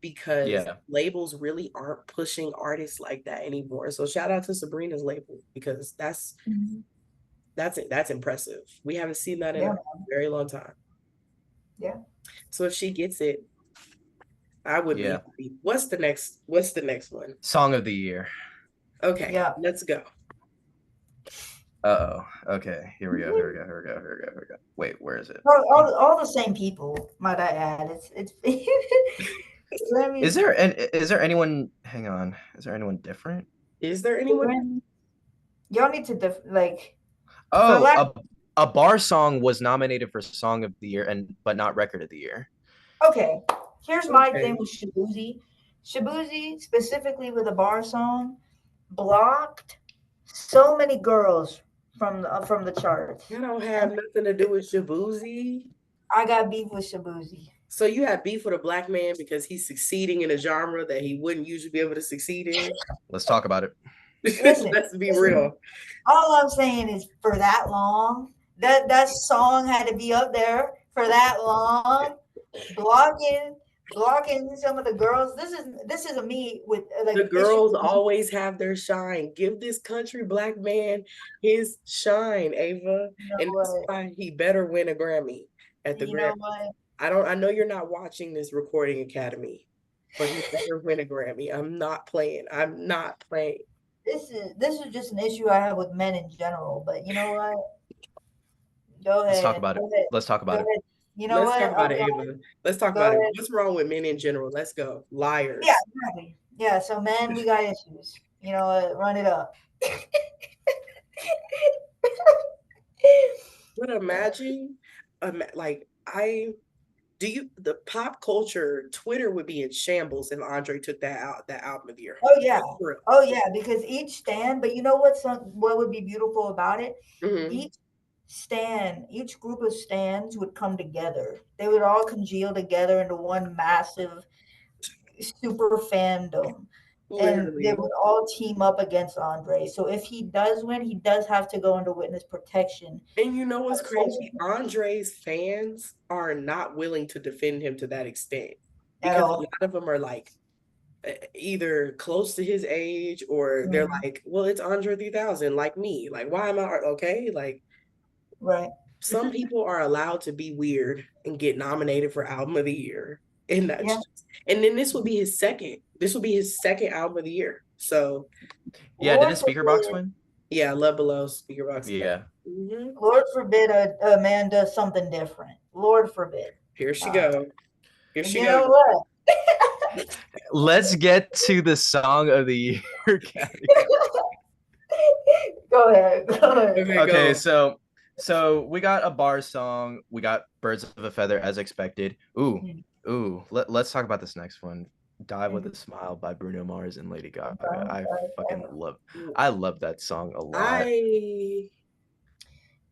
because labels really aren't pushing artists like that anymore. So shout out to Sabrina's label because that's impressive. We haven't seen that in a very long time. Yeah. So if she gets it, I would be happy. What's the next one? Song of the year. Okay. Yeah. Let's go. Okay. Here we go. Wait, where is it? All the same people, might I add. It's Is there anyone? Hang on. Is there anyone different? Is there anyone? Y'all need to a bar song was nominated for Song of the Year but not Record of the Year. Okay, here's my thing with Shabuzi. Shabuzi, specifically with a bar song, blocked so many girls from the charts. You don't have nothing to do with Shabuzi. I got beef with Shabuzi. So you have beef with a black man because he's succeeding in a genre that he wouldn't usually be able to succeed in? Let's talk about it. Listen, let's be real. All I'm saying is for that long, that song had to be up there for that long, blocking some of the girls. This is a me with like the girls always have their shine. Give this country black man his shine, Ava. And that's why he better win a Grammy at the Grammy. I know you're not watching this Recording Academy, but he better win a Grammy. I'm not playing. This is just an issue I have with men in general, but you know what? Go ahead. Let's talk about it. You know Let's what? talk about it, Ava. Let's talk about it. What's wrong with men in general? Let's go. Liars. Yeah, exactly. Yeah, so men, we got issues. You know what? Run it up. But imagine, the pop culture, Twitter would be in shambles if Andre took that album of the year. Oh yeah, because each stand, but you know what would be beautiful about it? Mm-hmm. Each group of stands would come together. They would all congeal together into one massive super fandom. Literally. And they would all team up against Andre. So if he does win, he does have to go into witness protection. And you know what's crazy? Andre's fans are not willing to defend him to that extent because a lot of them are like either close to his age or they're like, well, it's Andre 3000, like me. Like, why am I okay? Like, right. Some people are allowed to be weird and get nominated for album of the year. And that's and then this will be his second. This will be his second album of the year. So didn't Speaker Box win? Yeah, Love Below, Speaker Box. Yeah. Mm-hmm. Lord forbid a man does something different. Lord forbid. Here she go. Here she goes. Know what? Let's get to the Song of the Year category. Go ahead. Okay, so we got a bar song. We got Birds of a Feather as expected. Ooh. Let's talk about this next one. Die with a Smile by Bruno Mars and Lady Gaga. I love that song a lot.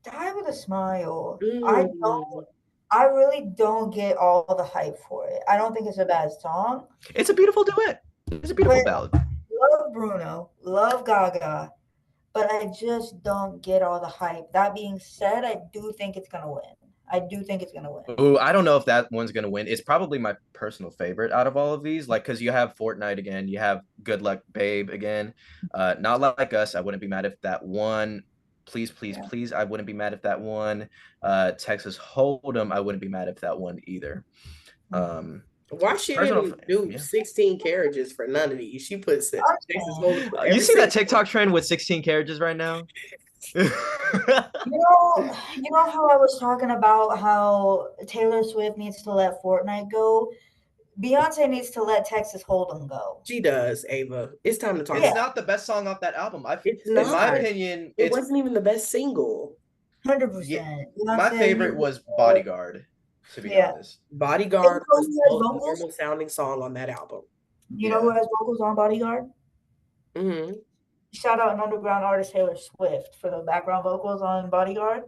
Die with a Smile. I really don't get all the hype for it. I don't think it's a bad song. It's a beautiful duet. It's a beautiful ballad. Love Bruno, love Gaga, but I just don't get all the hype. That being said, I do think it's gonna win. I do think it's gonna win. Ooh, I don't know if that one's gonna win. It's probably my personal favorite out of all of these. Like, because you have Fortnite again, you have Good Luck Babe again. Not Like Us. I wouldn't be mad if that won. Please, please, Yeah. please. I wouldn't be mad if that won. Texas Hold'em. I wouldn't be mad if that won either. Why she Personal, didn't do yeah. 16 carriages for none of these? She puts it. Texas Hold'em for You every see that single TikTok trend with 16 carriages right now? You know how I was talking about how Taylor Swift needs to let Fortnite go? Beyonce needs to let Texas Hold'em go. She does, Ava. It's time to talk It's Yeah. about not the best song off that album. It's In not. my opinion, It it's wasn't even the best single. 100%. my Beyonce favorite needs was to- Bodyguard, to be Yeah. honest. Bodyguard You know was who the has most vocals? normal sounding song on that album. You know who has vocals on Bodyguard? Mm-hmm. Shout out an underground artist, Taylor Swift, for the background vocals on Bodyguard.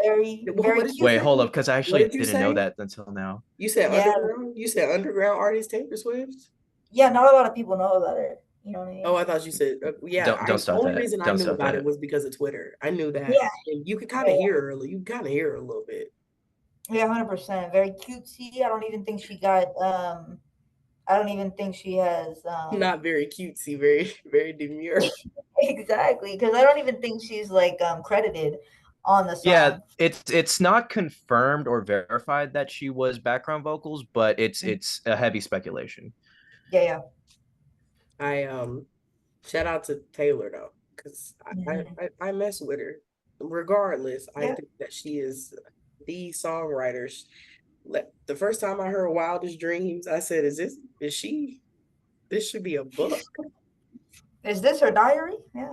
Very, very What did you Wait, say? hold up, because I What actually did you didn't know say? that until now. You said Yeah. underground? You said underground artist Taylor Swift? Yeah, not a lot of people know about her. You know what I mean? Oh, I thought you said yeah. Don't The start only that. reason I Don't knew start about that. it was because of Twitter. I knew that. Yeah. And you could kind of hear her. You kind of hear her a little bit. Yeah, 100%. Very cutesy. I don't even think she got. I don't even think she has. Not very cutesy, very demure. Exactly, because I don't even think she's like credited on the song. Yeah, it's not confirmed or verified that she was background vocals, but it's a heavy speculation. Yeah. I shout out to Taylor though, because Mhm. I mess with her. Regardless, I Yeah. think that she is the songwriter. The first time I heard Wildest Dreams, I said, is she this should be a book. Is this her diary? Yeah.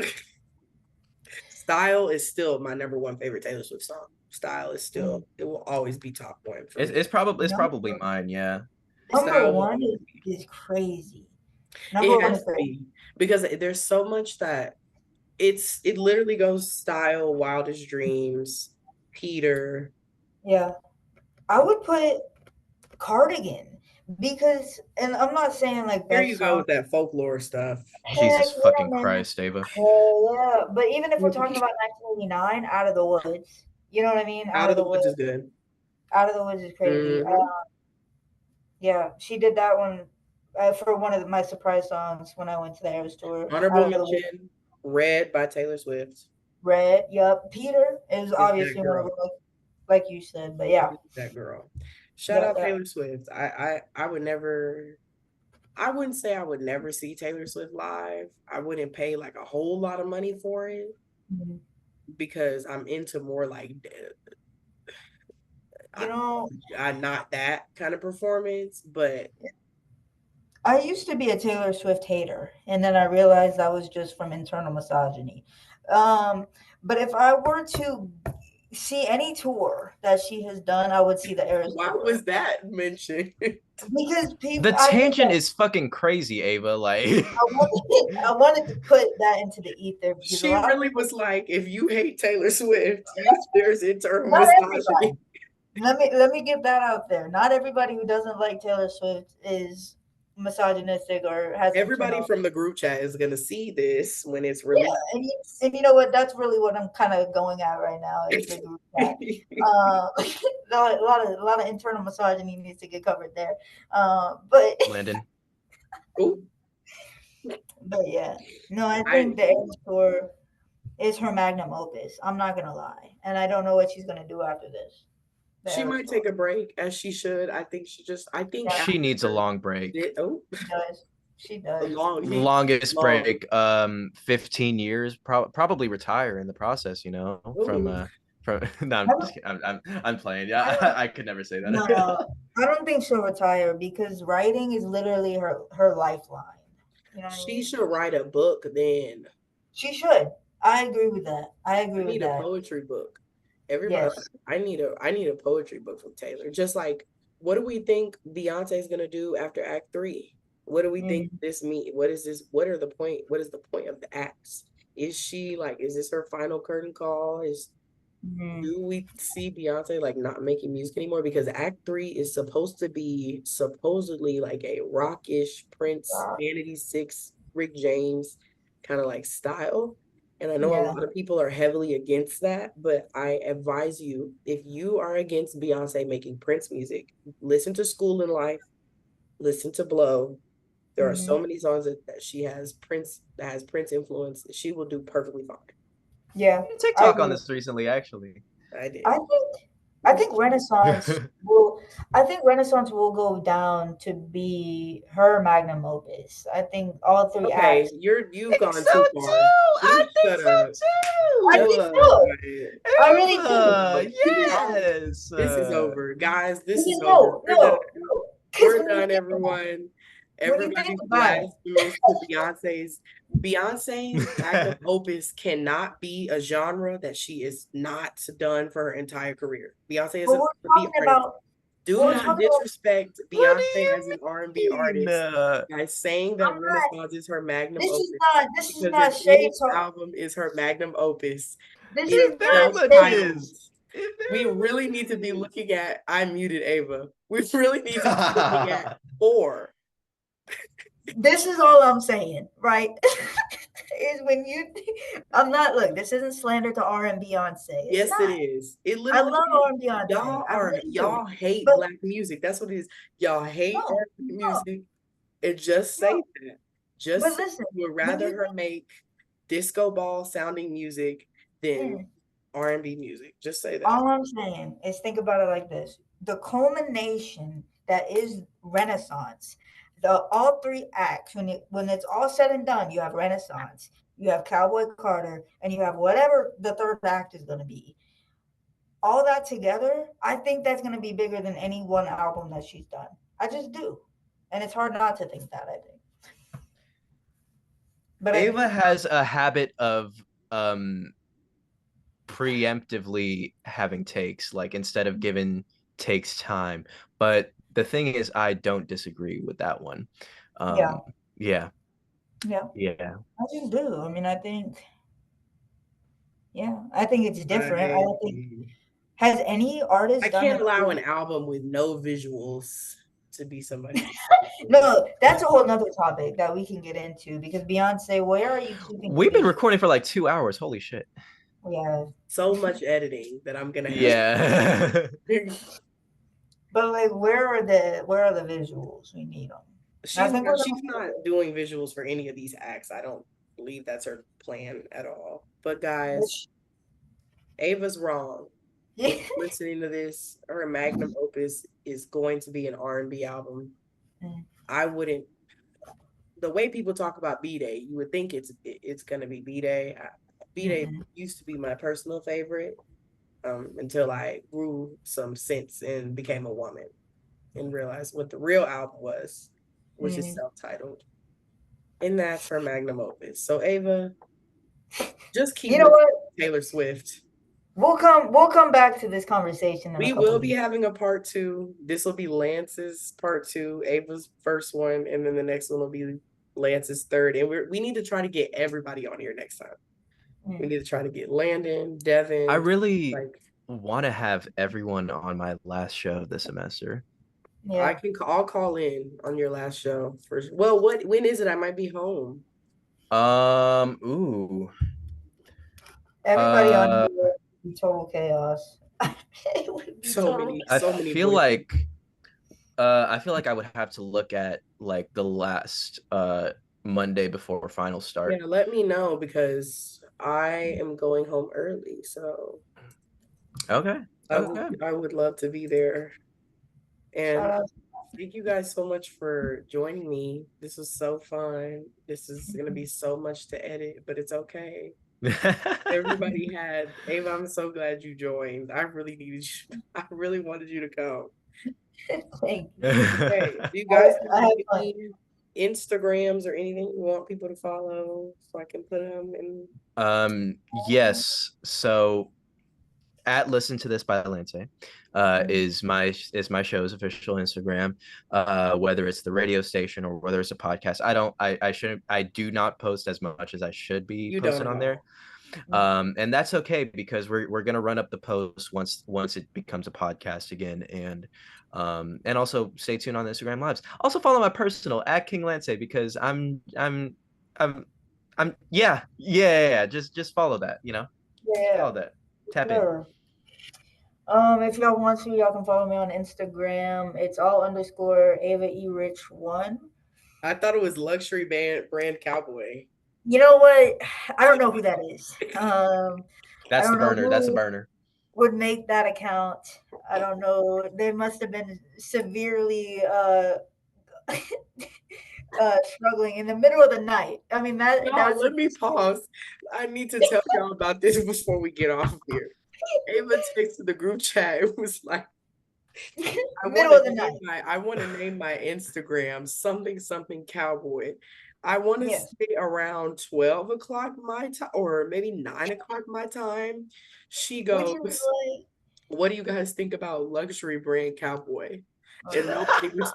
Style is still my number one favorite Taylor Swift song. Style is still it will always be top one for me. It's probably mine, yeah. Number Style will one always be. is crazy. Number It one has is to crazy. be because there's so much that it literally goes Style, Wildest Dreams, Peter. Yeah. I would put Cardigan because, and I'm not saying like Here best you go song. with that folklore stuff. Jesus Heck fucking yeah, man. Christ, Ava. Yeah. But even if we're talking about 1989, Out of the Woods, you know what I mean? Out of the Woods is good. Out of the Woods is crazy. Mhm. Yeah, she did that one for one of my surprise songs when I went to the Eras tour. Honorable mention, Red by Taylor Swift. Red, yep. Peter is obviously one of them, like you said, but yeah. That girl. Shout out Taylor Swift. I wouldn't say I would never see Taylor Swift live. I wouldn't pay like a whole lot of money for it because I'm into more like not that kind of performance, but I used to be a Taylor Swift hater, and then I realized that was just from internal misogyny. But if I were to see any tour that she has done, I would see the Eras Why tour. was that mentioned? Because people, the tangent is fucking crazy, Ava. Like I wanted to put that into the ether. She really was like, if you hate Taylor Swift, there's internal Not misogyny. Let me get that out there. Not everybody who doesn't like Taylor Swift is misogynistic or has everybody from the group chat is gonna see this when it's released. Yeah, and you know what? That's really what I'm kind of going at right now. Is the group chat. A lot of internal misogyny needs to get covered there. But Landon. But yeah, no, I think the Eras tour is her magnum opus. I'm not gonna lie, and I don't know what she's gonna do after this. She might take a break, as she should. I think she needs a long break. She does. Longest break, 15 years. Probably retire in the process. You know, from. No, I'm just kidding. I'm playing. Yeah, I could never say that. No, I don't think she'll retire because writing is literally her lifeline. You know what she should write a book then. She should. I agree with that. I need a poetry book. Everybody, yes. I need a poetry book from Taylor. Just like, what do we think Beyonce's gonna do after Act 3? What do we think this mean? What is this? What is the point of the acts? Is this her final curtain call? Do we see Beyonce like not making music anymore? Because Act 3 is supposed to be supposedly like a rockish Prince, Vanity 6, Rick James kind of like style. And I know a Yeah. lot of people are heavily against that, but I advise you, if you are against Beyonce making Prince music, listen to School and Life, listen to Blow. There are so many songs that she has Prince that has Prince influence. She will do perfectly fine. Yeah. I TikTok on agree. this recently, actually. I did. I think Renaissance will go down to be her magnum opus. I think all three Okay, acts. you've gone So too too. far. I think Shut so up. I too. Shut think up. so. Ryan. I really do. Yes. This is over, guys. This is over. No, We're done. no, no. Because We're when you done, think about everyone. when you think Everybody's about it, blasphemous to Beyonce's magnum opus cannot be a genre that she is not done for her entire career. Beyonce is but an we're R&B talking artist. about Do we're not talking about disrespect What do Beyonce as an R&B you mean? artist by saying that I'm not Renaissance is her magnum opus. this is Because not if shade any talk. album is her magnum opus, This it is is It very not much shade. self-titled. is. It We very really much need to be is. looking at, I muted Ava. We really need to be looking at 4. This is all I'm saying, right? Is when you I'm not look, this isn't slander to R and Beyonce. It's Yes, it not. is. It I literally love is. R and Beyonce. I really do. Y'all hate But Black music. That's what it is. Y'all hate no, R&B no, music. And just say no. that. Just But say listen, you would when rather you her make disco ball sounding music than think, R&B music. Just say that. all I'm saying is think about it like this. The culmination that is Renaissance, all three acts, when it's all said and done, you have Renaissance, you have Cowboy Carter, and you have whatever the third act is gonna be. All that together, I think that's gonna be bigger than any one album that she's done. I just do. And it's hard not to think that, I think. But Ava has a habit of preemptively having takes, like instead of giving takes time. But the thing is, I don't disagree with that one. yeah, Yeah. yeah, Yeah. I just do. I mean, I think it's different. I don't think has any artist I done can't it? allow an album with no visuals to be somebody's. No, that's a whole nother topic that we can get into because Beyonce, where are you keeping the We've been visual? recording for like 2 hours. Holy shit. Yeah, So much editing that I'm gonna have. Yeah. but like, where are the visuals? We need them. She's not doing visuals for any of these acts. I don't believe that's her plan at all. But guys, Ava's wrong. Yeah. If you're listening to this, her magnum opus is going to be an R&B album. Mm. I wouldn't. The way people talk about B-Day, you would think it's gonna be B-Day. B-Day used to be my personal favorite until I grew some sense and became a woman and realized what the real album was, which is self-titled. And that's her magnum opus. So Ava, just keep You know what? Taylor Swift. We'll come back to this conversation in We a couple will be weeks. having a part 2. This will be Lance's part 2, Ava's first one, and then the next one will be Lance's third. And we need to try to get everybody on here next time. We need to try to get Landon, Devin. I really want to have everyone on my last show this semester. Yeah. I'll call in on your last show first. Well, when is it? I might be home. Ooh. Everybody on here would be total chaos. It would be so many voices. I feel like I would have to look at like the last Monday before final start. Yeah, let me know because I am going home early. So okay. I would love to be there. And thank you guys so much for joining me. This was so fun. This is gonna be so much to edit, but it's okay. Everybody had Ava, I'm so glad you joined. I really needed you. I really wanted you to come. Thank you. Okay. Do you guys have any Instagrams or anything you want people to follow so I can put them in? Yes. So at Listen to This by Lance is my show's official Instagram, whether it's the radio station or whether it's a podcast. I do not post as much as I should be posting on there. And that's okay because we're gonna run up the post once it becomes a podcast again, and also stay tuned on the Instagram lives. Also follow my personal at King Lance because I'm Yeah. Just follow that, Yeah, follow that. Tap in. sure. If y'all want to, y'all can follow me on Instagram. It's all underscore Ava E Rich 1. I thought it was luxury brand cowboy. You know what? I don't know who that is. I That's the don't know burner. That's the who burner. would make that account. I don't know. They must have been severely struggling in the middle of the night. I mean No, that's let me pause. I need to tell y'all about this before we get off here. Ava texted the group chat. It was like, middle of the night. I want to name my Instagram something cowboy. I want to Yes. say around 12 o'clock my time, or maybe 9 o'clock my time. She Which goes, is like, what do you guys think about luxury brand cowboy? And okay. nobody was.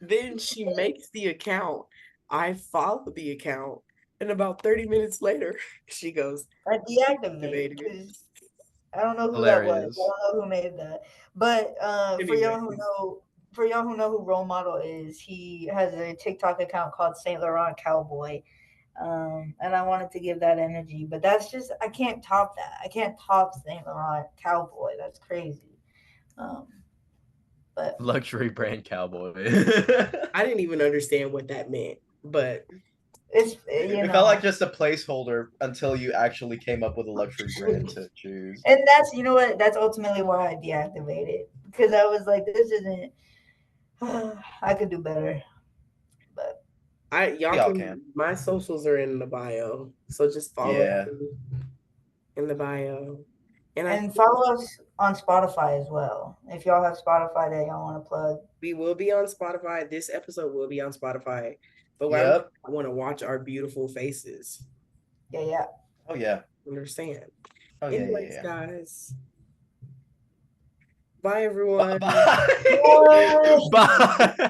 Then she makes the account. I follow the account. And about 30 minutes later, she goes, I deactivated activated it. because I don't know who that was. I Hilarious. don't know who made that. But Anyway, for y'all who know who Role Model is, he has a TikTok account called Saint Laurent Cowboy. And I wanted to give that energy, but that's just I can't top that. I can't top Saint Laurent Cowboy. That's crazy. Um, but Luxury brand cowboy. I didn't even understand what that meant, but it's It felt like just a placeholder until you actually came up with a luxury brand to choose. and that's you know what that's ultimately why I deactivated because I was like this isn't. I could do better, but y'all Y'all can, can. my socials are in the bio. So just follow Yeah. me in the bio. And I and follow us on Spotify as well. If y'all have Spotify that y'all want to plug, we will be on Spotify. This episode will be on Spotify. But Yep. I want to watch our beautiful faces. yeah. Oh yeah. Understand. Oh Anyways, yeah. guys. Bye everyone. Bye. What? Bye.